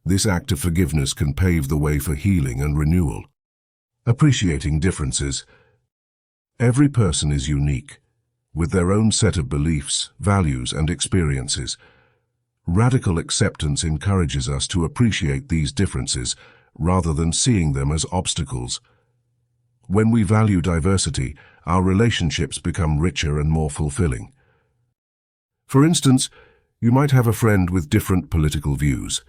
This act of forgiveness can pave the way for healing and renewal. Appreciating differences. Every person is unique, with their own set of beliefs, values, and experiences. Radical acceptance encourages us to appreciate these differences rather than seeing them as obstacles. When we value diversity, our relationships become richer and more fulfilling. For instance, you might have a friend with different political views.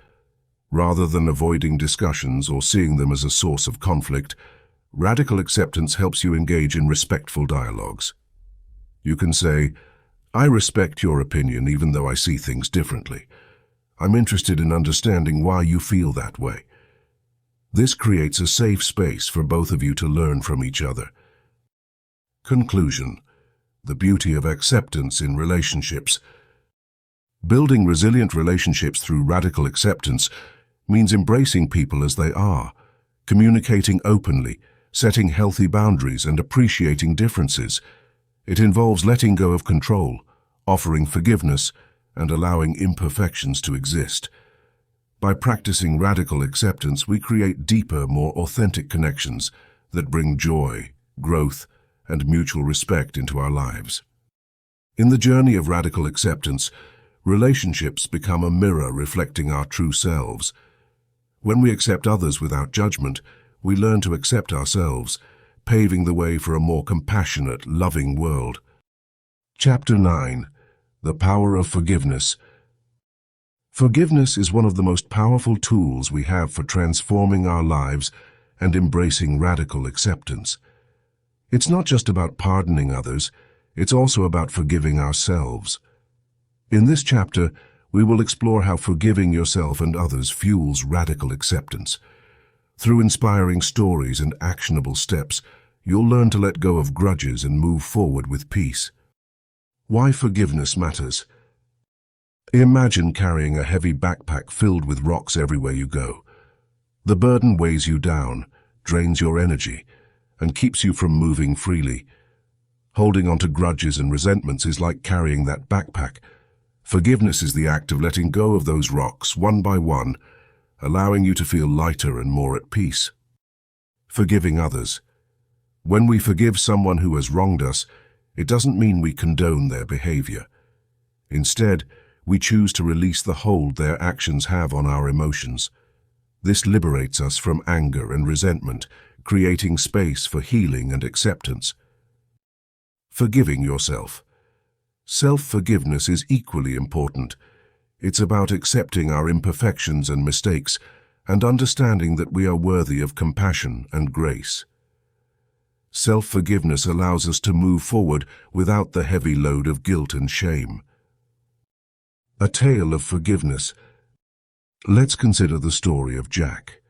Rather than avoiding discussions or seeing them as a source of conflict, radical acceptance helps you engage in respectful dialogues. You can say, "I respect your opinion even though I see things differently. I'm interested in understanding why you feel that way." This creates a safe space for both of you to learn from each other. Conclusion: the beauty of acceptance in relationships. Building resilient relationships through radical acceptance means embracing people as they are, communicating openly, setting healthy boundaries, and appreciating differences. It involves letting go of control, offering forgiveness, and allowing imperfections to exist. By practicing radical acceptance, we create deeper, more authentic connections that bring joy, growth, and mutual respect into our lives. In the journey of radical acceptance, relationships become a mirror reflecting our true selves. When we accept others without judgment, we learn to accept ourselves, paving the way for a more compassionate, loving world. Chapter 9. The Power of Forgiveness. Forgiveness is one of the most powerful tools we have for transforming our lives and embracing radical acceptance. It's not just about pardoning others, it's also about forgiving ourselves. In this chapter, we will explore how forgiving yourself and others fuels radical acceptance. Through inspiring stories and actionable steps, you'll learn to let go of grudges and move forward with peace. Why forgiveness matters. Imagine carrying a heavy backpack filled with rocks everywhere you go. The burden weighs you down, drains your energy, and keeps you from moving freely. Holding on to grudges and resentments is like carrying that backpack. Forgiveness is the act of letting go of those rocks one by one, allowing you to feel lighter and more at peace. Forgiving others. When we forgive someone who has wronged us, it doesn't mean we condone their behavior. Instead, we choose to release the hold their actions have on our emotions. This liberates us from anger and resentment, creating space for healing and acceptance. Forgiving yourself. Self-forgiveness is equally important. It's about accepting our imperfections and mistakes and understanding that we are worthy of compassion and grace. Self-forgiveness allows us to move forward without the heavy load of guilt and shame. A tale of forgiveness. Let's consider the story of Jack.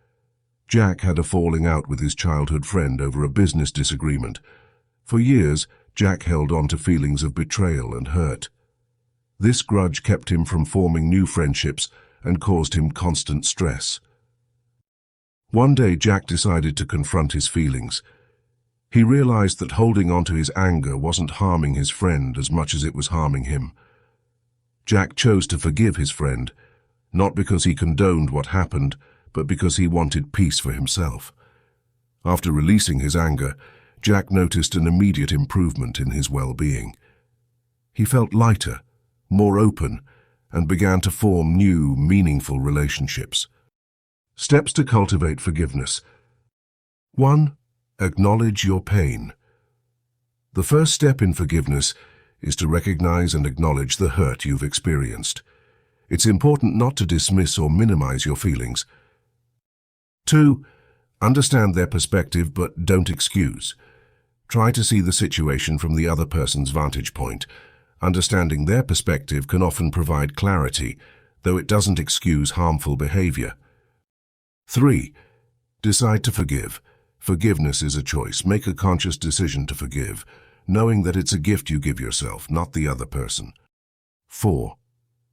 Jack had a falling out with his childhood friend over a business disagreement. For years, Jack held on to feelings of betrayal and hurt. This grudge kept him from forming new friendships and caused him constant stress. One day, Jack decided to confront his feelings. He realized that holding on to his anger wasn't harming his friend as much as it was harming him. Jack chose to forgive his friend, not because he condoned what happened, but because he wanted peace for himself. After releasing his anger, Jack noticed an immediate improvement in his well-being. He felt lighter, more open, and began to form new, meaningful relationships. Steps to cultivate forgiveness. 1. Acknowledge your pain. The first step in forgiveness is to recognize and acknowledge the hurt you've experienced. It's important not to dismiss or minimize your feelings. 2. Understand their perspective, but don't excuse. Try to see the situation from the other person's vantage point. Understanding their perspective can often provide clarity, though it doesn't excuse harmful behavior. 3. Decide to forgive. Forgiveness is a choice. Make a conscious decision to forgive, knowing that it's a gift you give yourself, not the other person. 4.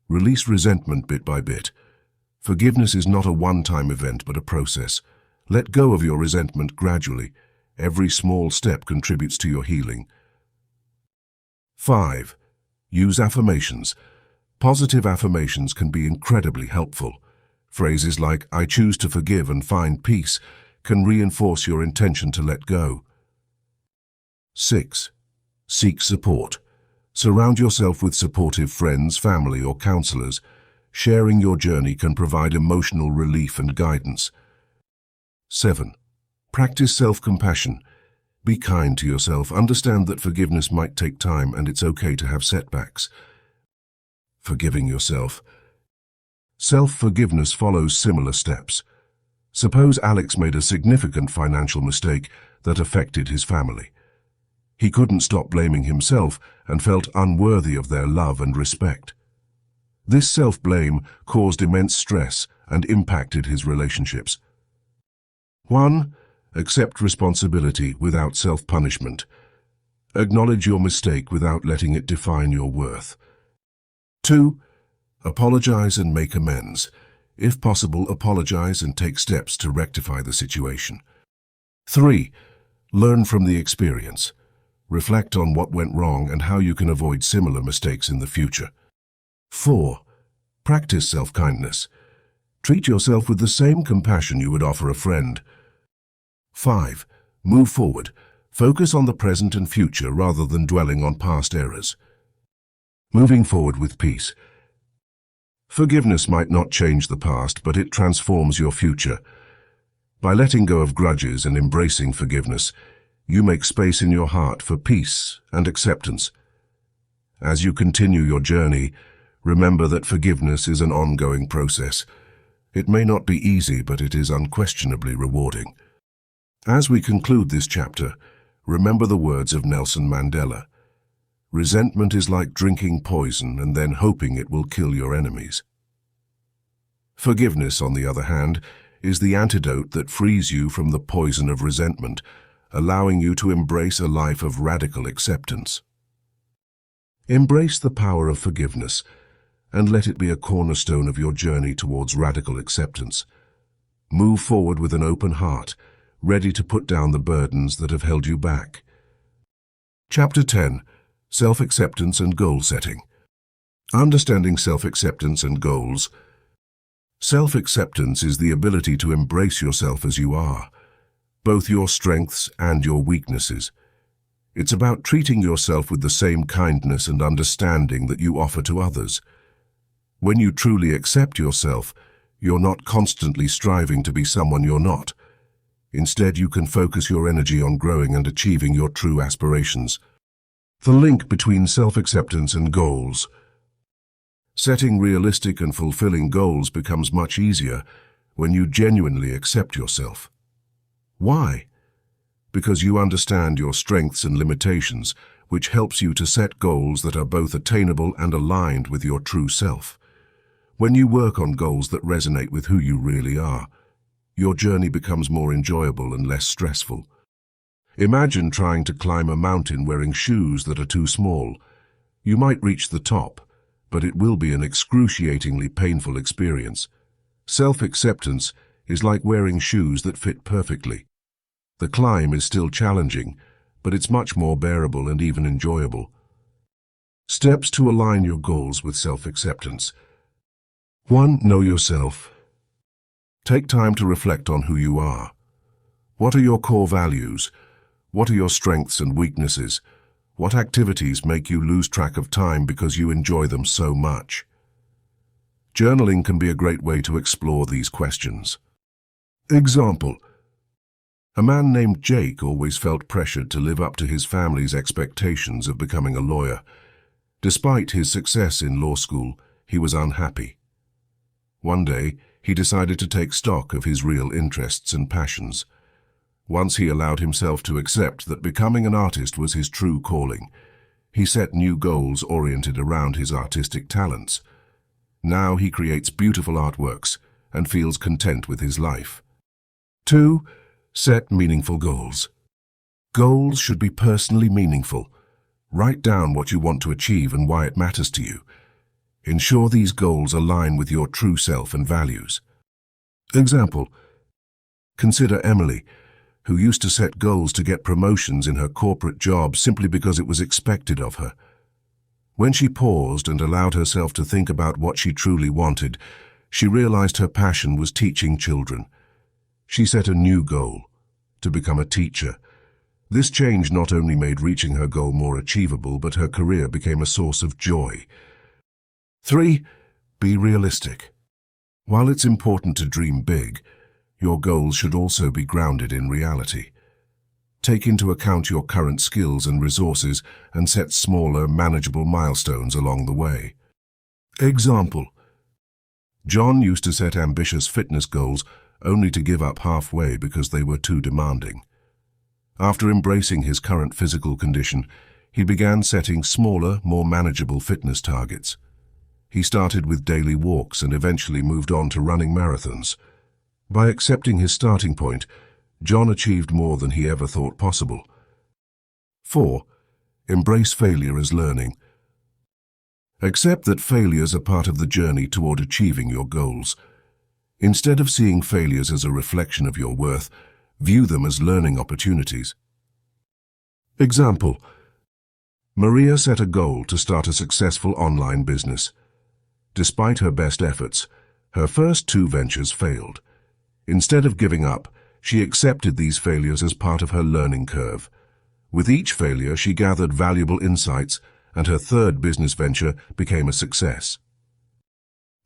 Release resentment bit by bit. Forgiveness is not a one-time event, but a process. Let go of your resentment gradually. Every small step contributes to your healing. 5. Use affirmations. Positive affirmations can be incredibly helpful. Phrases like, "I choose to forgive and find peace," can reinforce your intention to let go. 6. Seek support. Surround yourself with supportive friends, family, or counselors. Sharing your journey can provide emotional relief and guidance. 7. Practice self-compassion. Be kind to yourself. Understand that forgiveness might take time and it's okay to have setbacks. Forgiving yourself. Self-forgiveness follows similar steps. Suppose Alex made a significant financial mistake that affected his family. He couldn't stop blaming himself and felt unworthy of their love and respect. This self-blame caused immense stress and impacted his relationships. 1. Accept responsibility without self-punishment. Acknowledge your mistake without letting it define your worth. 2. Apologize and make amends. If possible, apologize and take steps to rectify the situation. 3. Learn from the experience. Reflect on what went wrong and how you can avoid similar mistakes in the future. 4. Practice self-kindness. Treat yourself with the same compassion you would offer a friend. 5. Move forward. Focus on the present and future rather than dwelling on past errors. Moving forward with peace. Forgiveness might not change the past, but it transforms your future. By letting go of grudges and embracing forgiveness, you make space in your heart for peace and acceptance. As you continue your journey, remember that forgiveness is an ongoing process. It may not be easy, but it is unquestionably rewarding. As we conclude this chapter, remember the words of Nelson Mandela. Resentment is like drinking poison and then hoping it will kill your enemies. Forgiveness, on the other hand, is the antidote that frees you from the poison of resentment, allowing you to embrace a life of radical acceptance. Embrace the power of forgiveness, and let it be a cornerstone of your journey towards radical acceptance. Move forward with an open heart, ready to put down the burdens that have held you back. Chapter 10. Self-Acceptance and Goal Setting. Understanding self-acceptance and goals. Self-acceptance is the ability to embrace yourself as you are, both your strengths and your weaknesses. It's about treating yourself with the same kindness and understanding that you offer to others. When you truly accept yourself, you're not constantly striving to be someone you're not. Instead, you can focus your energy on growing and achieving your true aspirations. The link between self-acceptance and goals. Setting realistic and fulfilling goals becomes much easier when you genuinely accept yourself. Why? Because you understand your strengths and limitations, which helps you to set goals that are both attainable and aligned with your true self. When you work on goals that resonate with who you really are, your journey becomes more enjoyable and less stressful. Imagine trying to climb a mountain wearing shoes that are too small. You might reach the top, but it will be an excruciatingly painful experience. Self-acceptance is like wearing shoes that fit perfectly. The climb is still challenging, but it's much more bearable and even enjoyable. Steps to align your goals with self-acceptance. 1. Know yourself. Take time to reflect on who you are. What are your core values? What are your strengths and weaknesses? What activities make you lose track of time because you enjoy them so much? Journaling can be a great way to explore these questions. Example: a man named Jake always felt pressured to live up to his family's expectations of becoming a lawyer. Despite his success in law school, he was unhappy. One day, he decided to take stock of his real interests and passions. Once he allowed himself to accept that becoming an artist was his true calling, he set new goals oriented around his artistic talents. Now he creates beautiful artworks and feels content with his life. 2. Set meaningful goals. Goals should be personally meaningful. Write down what you want to achieve and why it matters to you. Ensure these goals align with your true self and values. Example: consider Emily, who used to set goals to get promotions in her corporate job simply because it was expected of her. When she paused and allowed herself to think about what she truly wanted, she realized her passion was teaching children. She set a new goal: to become a teacher. This change not only made reaching her goal more achievable, but her career became a source of joy. 3. Be realistic. While it's important to dream big, your goals should also be grounded in reality. Take into account your current skills and resources and set smaller, manageable milestones along the way. Example: John used to set ambitious fitness goals only to give up halfway because they were too demanding. After embracing his current physical condition, he began setting smaller, more manageable fitness targets. He started with daily walks and eventually moved on to running marathons. By accepting his starting point, John achieved more than he ever thought possible. 4. Embrace failure as learning. Accept that failures are part of the journey toward achieving your goals. Instead of seeing failures as a reflection of your worth, view them as learning opportunities. Example: Maria set a goal to start a successful online business. Despite her best efforts, her first 2 ventures failed. Instead of giving up, she accepted these failures as part of her learning curve. With each failure, she gathered valuable insights, and her 3rd business venture became a success.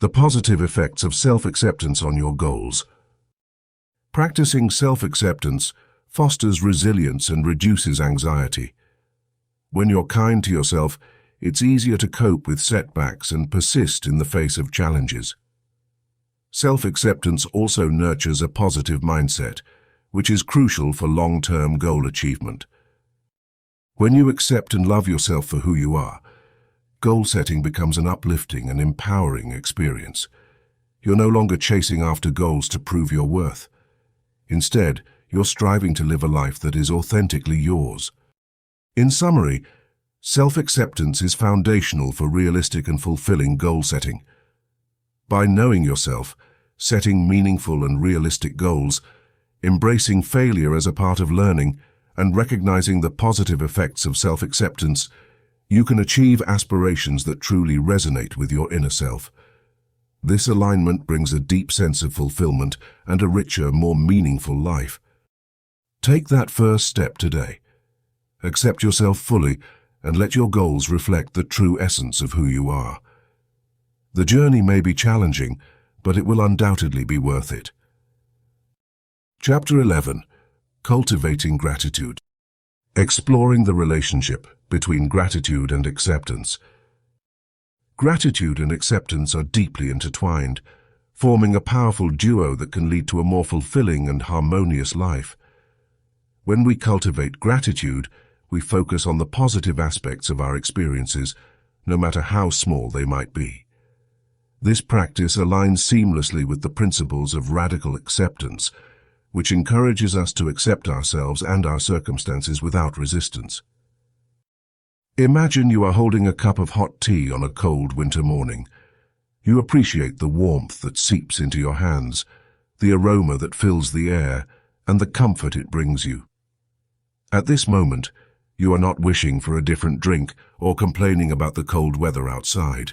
The positive effects of self-acceptance on your goals. Practicing self-acceptance fosters resilience and reduces anxiety. When you're kind to yourself, it's easier to cope with setbacks and persist in the face of challenges. Self-acceptance also nurtures a positive mindset, which is crucial for long-term goal achievement. When you accept and love yourself for who you are, goal setting becomes an uplifting and empowering experience. You're no longer chasing after goals to prove your worth. Instead, you're striving to live a life that is authentically yours. In summary, self-acceptance is foundational for realistic and fulfilling goal setting. By knowing yourself, setting meaningful and realistic goals, embracing failure as a part of learning, and recognizing the positive effects of self-acceptance, you can achieve aspirations that truly resonate with your inner self. This alignment brings a deep sense of fulfillment and a richer, more meaningful life. Take that first step today. Accept yourself fully and let your goals reflect the true essence of who you are. The journey may be challenging, but it will undoubtedly be worth it. Chapter 11. Cultivating Gratitude. Exploring the relationship between gratitude and acceptance. Gratitude and acceptance are deeply intertwined, forming a powerful duo that can lead to a more fulfilling and harmonious life. When we cultivate gratitude, we focus on the positive aspects of our experiences, no matter how small they might be. This practice aligns seamlessly with the principles of radical acceptance, which encourages us to accept ourselves and our circumstances without resistance. Imagine you are holding a cup of hot tea on a cold winter morning. You appreciate the warmth that seeps into your hands, the aroma that fills the air, and the comfort it brings you. At this moment, you are not wishing for a different drink or complaining about the cold weather outside.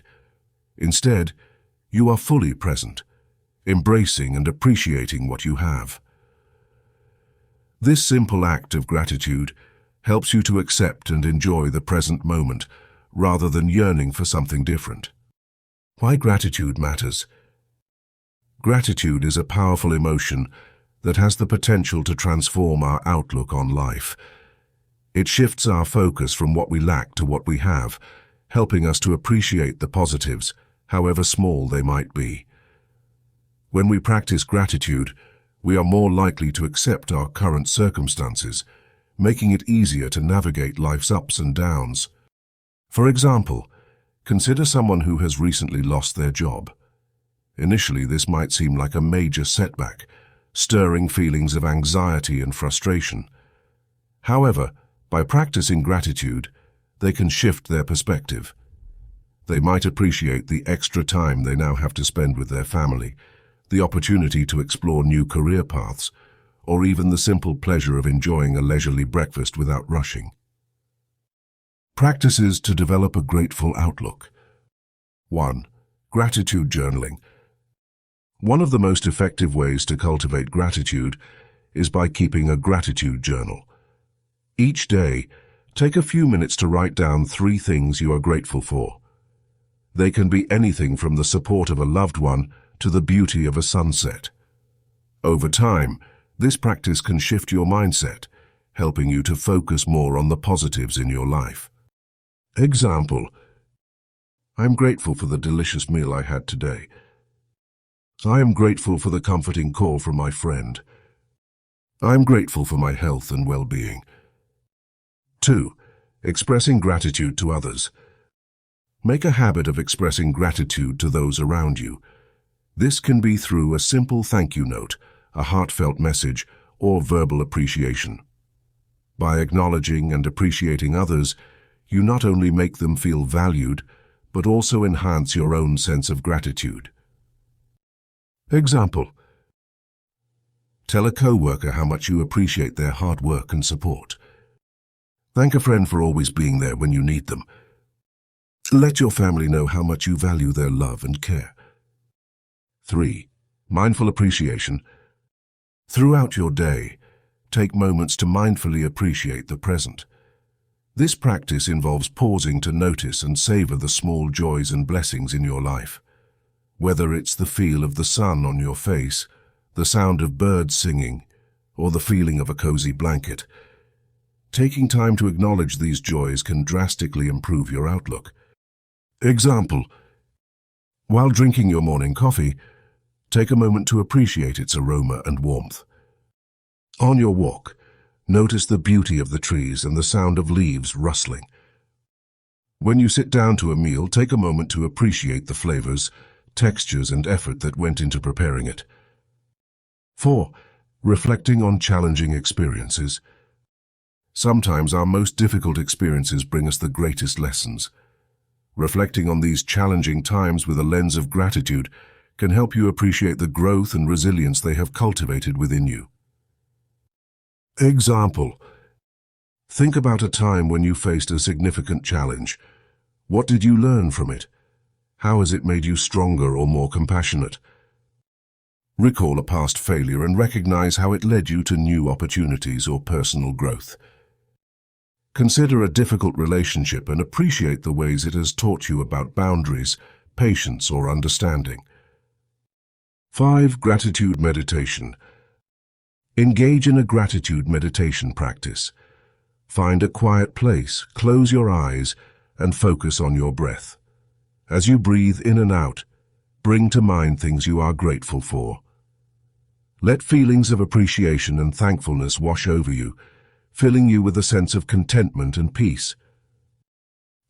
Instead, you are fully present, embracing and appreciating what you have. This simple act of gratitude helps you to accept and enjoy the present moment rather than yearning for something different. Why gratitude matters? Gratitude is a powerful emotion that has the potential to transform our outlook on life. It shifts our focus from what we lack to what we have, helping us to appreciate the positives, however small they might be. When we practice gratitude, we are more likely to accept our current circumstances, making it easier to navigate life's ups and downs. For example, consider someone who has recently lost their job. Initially, this might seem like a major setback, stirring feelings of anxiety and frustration. However, by practicing gratitude, they can shift their perspective. They might appreciate the extra time they now have to spend with their family, the opportunity to explore new career paths, or even the simple pleasure of enjoying a leisurely breakfast without rushing. Practices to develop a grateful outlook. 1. Gratitude journaling. One of the most effective ways to cultivate gratitude is by keeping a gratitude journal. Each day, take a few minutes to write down 3 things you are grateful for. They can be anything from the support of a loved one to the beauty of a sunset. Over time, this practice can shift your mindset, helping you to focus more on the positives in your life. Example: I am grateful for the delicious meal I had today. I am grateful for the comforting call from my friend. I am grateful for my health and well-being. 2. Expressing gratitude to others. Make a habit of expressing gratitude to those around you. This can be through a simple thank you note, a heartfelt message, or verbal appreciation. By acknowledging and appreciating others, you not only make them feel valued, but also enhance your own sense of gratitude. Example: tell a coworker how much you appreciate their hard work and support. Thank a friend for always being there when you need them. Let your family know how much you value their love and care. 3. Mindful appreciation. Throughout your day, take moments to mindfully appreciate the present. This practice involves pausing to notice and savor the small joys and blessings in your life. Whether it's the feel of the sun on your face, the sound of birds singing, or the feeling of a cozy blanket, taking time to acknowledge these joys can drastically improve your outlook. Example: while drinking your morning coffee, take a moment to appreciate its aroma and warmth. On your walk, notice the beauty of the trees and the sound of leaves rustling. When you sit down to a meal, take a moment to appreciate the flavors, textures, and effort that went into preparing it. 4. Reflecting on challenging experiences. Sometimes our most difficult experiences bring us the greatest lessons. Reflecting on these challenging times with a lens of gratitude can help you appreciate the growth and resilience they have cultivated within you. Example: think about a time when you faced a significant challenge. What did you learn from it? How has it made you stronger or more compassionate? Recall a past failure and recognize how it led you to new opportunities or personal growth. Consider a difficult relationship and appreciate the ways it has taught you about boundaries, patience, or understanding. 5. Gratitude meditation. Engage in a gratitude meditation practice. Find a quiet place, close your eyes, and focus on your breath. As you breathe in and out, bring to mind things you are grateful for. Let feelings of appreciation and thankfulness wash over you, filling you with a sense of contentment and peace.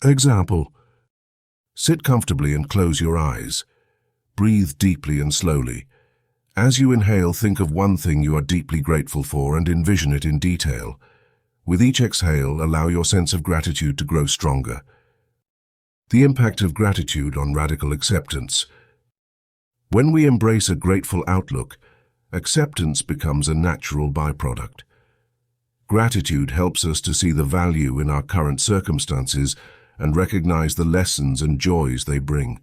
Example: sit comfortably and close your eyes. Breathe deeply and slowly. As you inhale, think of one thing you are deeply grateful for and envision it in detail. With each exhale, allow your sense of gratitude to grow stronger. The impact of gratitude on radical acceptance. When we embrace a grateful outlook, acceptance becomes a natural byproduct. Gratitude helps us to see the value in our current circumstances and recognize the lessons and joys they bring.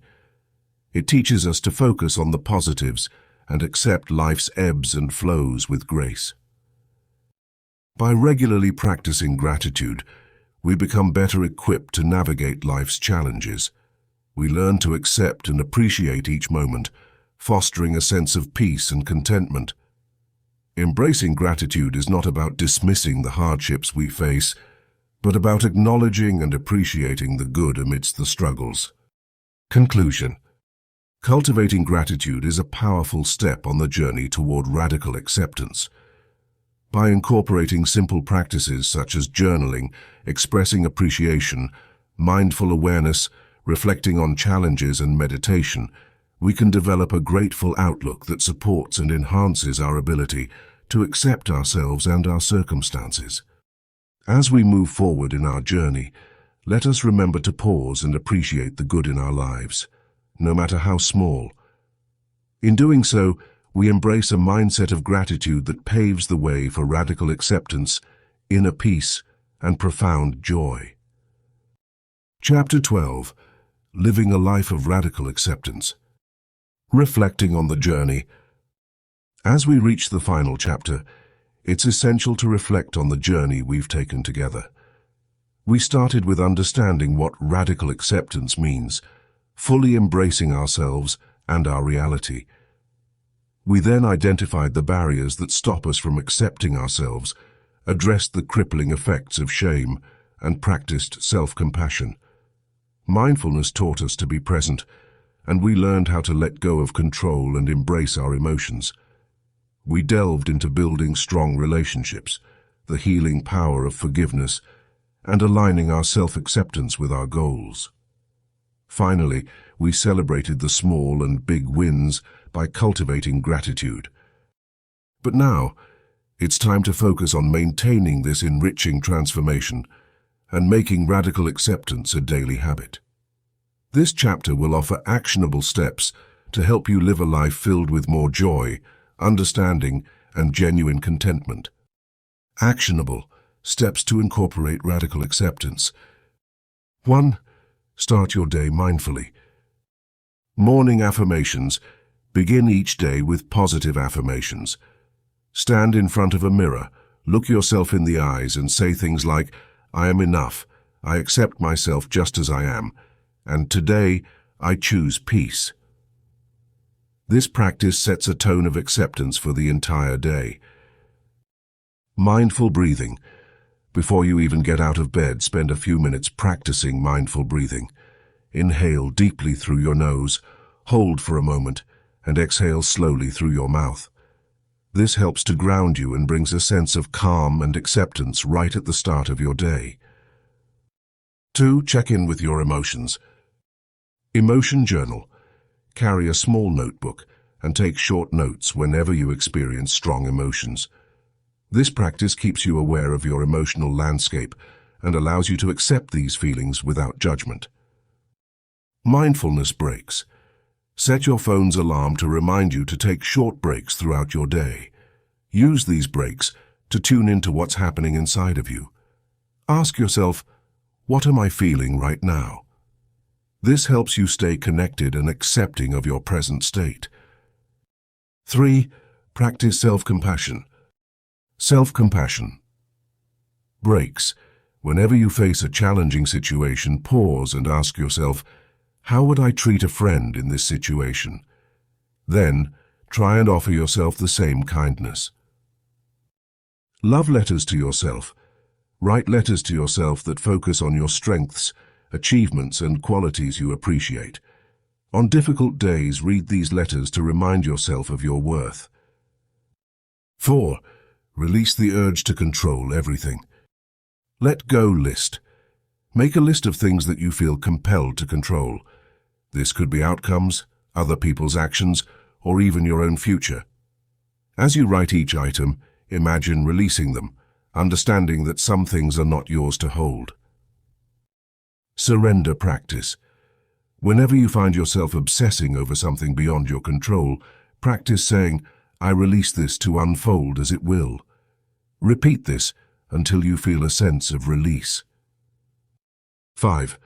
It teaches us to focus on the positives and accept life's ebbs and flows with grace. By regularly practicing gratitude, we become better equipped to navigate life's challenges. We learn to accept and appreciate each moment, fostering a sense of peace and contentment. Embracing gratitude is not about dismissing the hardships we face, but about acknowledging and appreciating the good amidst the struggles. Conclusion: cultivating gratitude is a powerful step on the journey toward radical acceptance. By incorporating simple practices such as journaling, expressing appreciation, mindful awareness, reflecting on challenges, and meditation, we can develop a grateful outlook that supports and enhances our ability to accept ourselves and our circumstances. As we move forward in our journey, let us remember to pause and appreciate the good in our lives, no matter how small. In doing so, we embrace a mindset of gratitude that paves the way for radical acceptance, inner peace, and profound joy. Chapter 12. Living a Life of Radical Acceptance. Reflecting on the journey. As we reach the final chapter, it's essential to reflect on the journey we've taken together. We started with understanding what radical acceptance means, fully embracing ourselves and our reality. We then identified the barriers that stop us from accepting ourselves, addressed the crippling effects of shame, and practiced self-compassion. Mindfulness taught us to be present, and we learned how to let go of control and embrace our emotions. We delved into building strong relationships, the healing power of forgiveness, and aligning our self-acceptance with our goals. Finally, we celebrated the small and big wins by cultivating gratitude. But now, It's time to focus on maintaining this enriching transformation and making radical acceptance a daily habit. This chapter will offer actionable steps to help you live a life filled with more joy, understanding, and genuine contentment. Actionable steps to incorporate radical acceptance. 1. Start your day mindfully. Morning affirmations. Begin each day with positive affirmations. Stand in front of a mirror, look yourself in the eyes and say things like, "I am enough, I accept myself just as I am, and today I choose peace." This practice sets a tone of acceptance for the entire day. Mindful breathing. Before you even get out of bed, spend a few minutes practicing mindful breathing. Inhale deeply through your nose, hold for a moment, and exhale slowly through your mouth. This helps to ground you and brings a sense of calm and acceptance right at the start of your day. 2. Check in with your emotions. Emotion journal. Carry a small notebook and take short notes whenever you experience strong emotions. This practice keeps you aware of your emotional landscape and allows you to accept these feelings without judgment. Mindfulness breaks. Set your phone's alarm to remind you to take short breaks throughout your day. Use these breaks to tune into what's happening inside of you. Ask yourself, what am I feeling right now? This helps you stay connected and accepting of your present state. 3. Practice self-compassion. Self-compassion. Breaks. Whenever you face a challenging situation, pause and ask yourself, how would I treat a friend in this situation? Then, try and offer yourself the same kindness. Love letters to yourself. Write letters to yourself that focus on your strengths, achievements, and qualities you appreciate. On difficult days, read these letters to remind yourself of your worth. 4. Release the urge to control everything. Let go list. Make a list of things that you feel compelled to control. This could be outcomes, other people's actions, or even your own future. As you write each item, imagine releasing them, understanding that some things are not yours to hold. Surrender practice. Whenever you find yourself obsessing over something beyond your control, practice saying, "I release this to unfold as it will." Repeat this until you feel a sense of release. 5.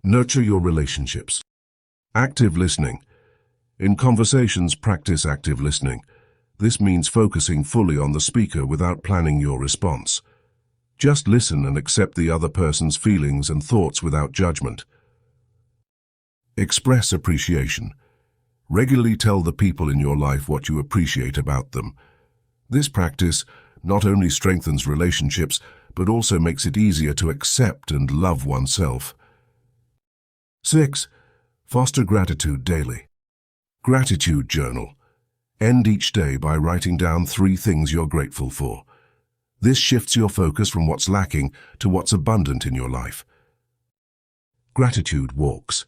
Nurture your relationships. Active listening. In conversations, practice active listening. This means focusing fully on the speaker without planning your response. Just listen and accept the other person's feelings and thoughts without judgment. Express appreciation. Regularly tell the people in your life what you appreciate about them. This practice not only strengthens relationships, but also makes it easier to accept and love oneself. 6. Foster gratitude daily. Gratitude journal. End each day by writing down 3 things you're grateful for. This shifts your focus from what's lacking to what's abundant in your life. Gratitude walks.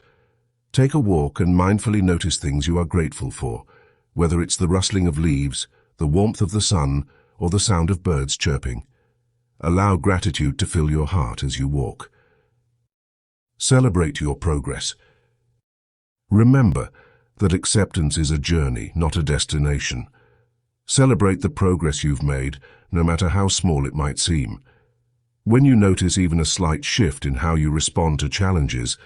Take a walk and mindfully notice things you are grateful for, whether it's the rustling of leaves, the warmth of the sun, or the sound of birds chirping. Allow gratitude to fill your heart as you walk. Celebrate your progress. Remember that acceptance is a journey, not a destination. Celebrate the progress you've made, no matter how small it might seem. When you notice even a slight shift in how you respond to challenges,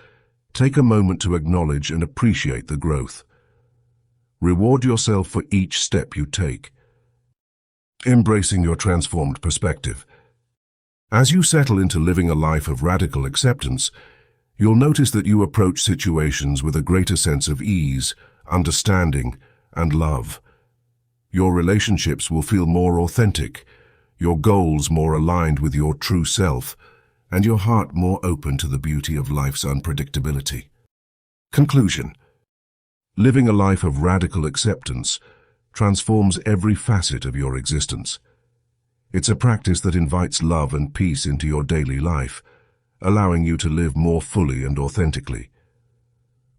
take a moment to acknowledge and appreciate the growth. Reward yourself for each step you take. Embracing your transformed perspective. As you settle into living a life of radical acceptance, you'll notice that you approach situations with a greater sense of ease, understanding, and love. Your relationships will feel more authentic, your goals more aligned with your true self, and your heart more open to the beauty of life's unpredictability. Conclusion. Living a life of radical acceptance transforms every facet of your existence. It's a practice that invites love and peace into your daily life, allowing you to live more fully and authentically.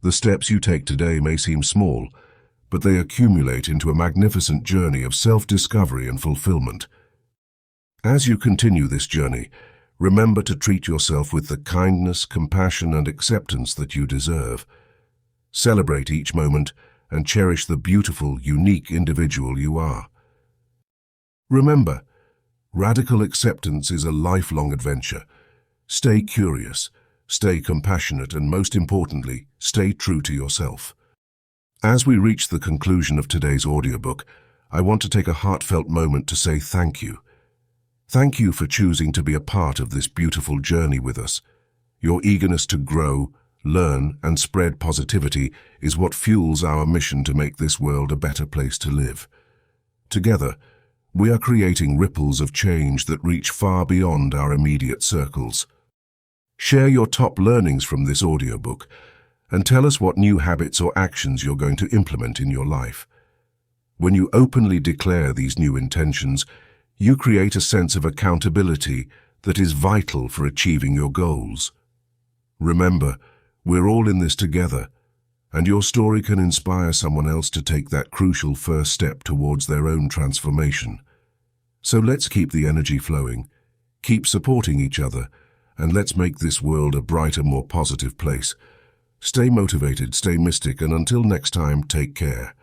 The steps you take today may seem small, but they accumulate into a magnificent journey of self-discovery and fulfillment. As you continue this journey, remember to treat yourself with the kindness, compassion, and acceptance that you deserve. Celebrate each moment and cherish the beautiful, unique individual you are. Remember, radical acceptance is a lifelong adventure. Stay curious, stay compassionate, and most importantly, stay true to yourself. As we reach the conclusion of today's audiobook, I want to take a heartfelt moment to say thank you. Thank you for choosing to be a part of this beautiful journey with us. Your eagerness to grow, learn, and spread positivity is what fuels our mission to make this world a better place to live. Together, we are creating ripples of change that reach far beyond our immediate circles. Share your top learnings from this audiobook and tell us what new habits or actions you're going to implement in your life. When you openly declare these new intentions, you create a sense of accountability that is vital for achieving your goals. Remember, we're all in this together, and your story can inspire someone else to take that crucial first step towards their own transformation. So let's keep the energy flowing, keep supporting each other, and let's make this world a brighter, more positive place. Stay motivated, stay mystic, and until next time, take care.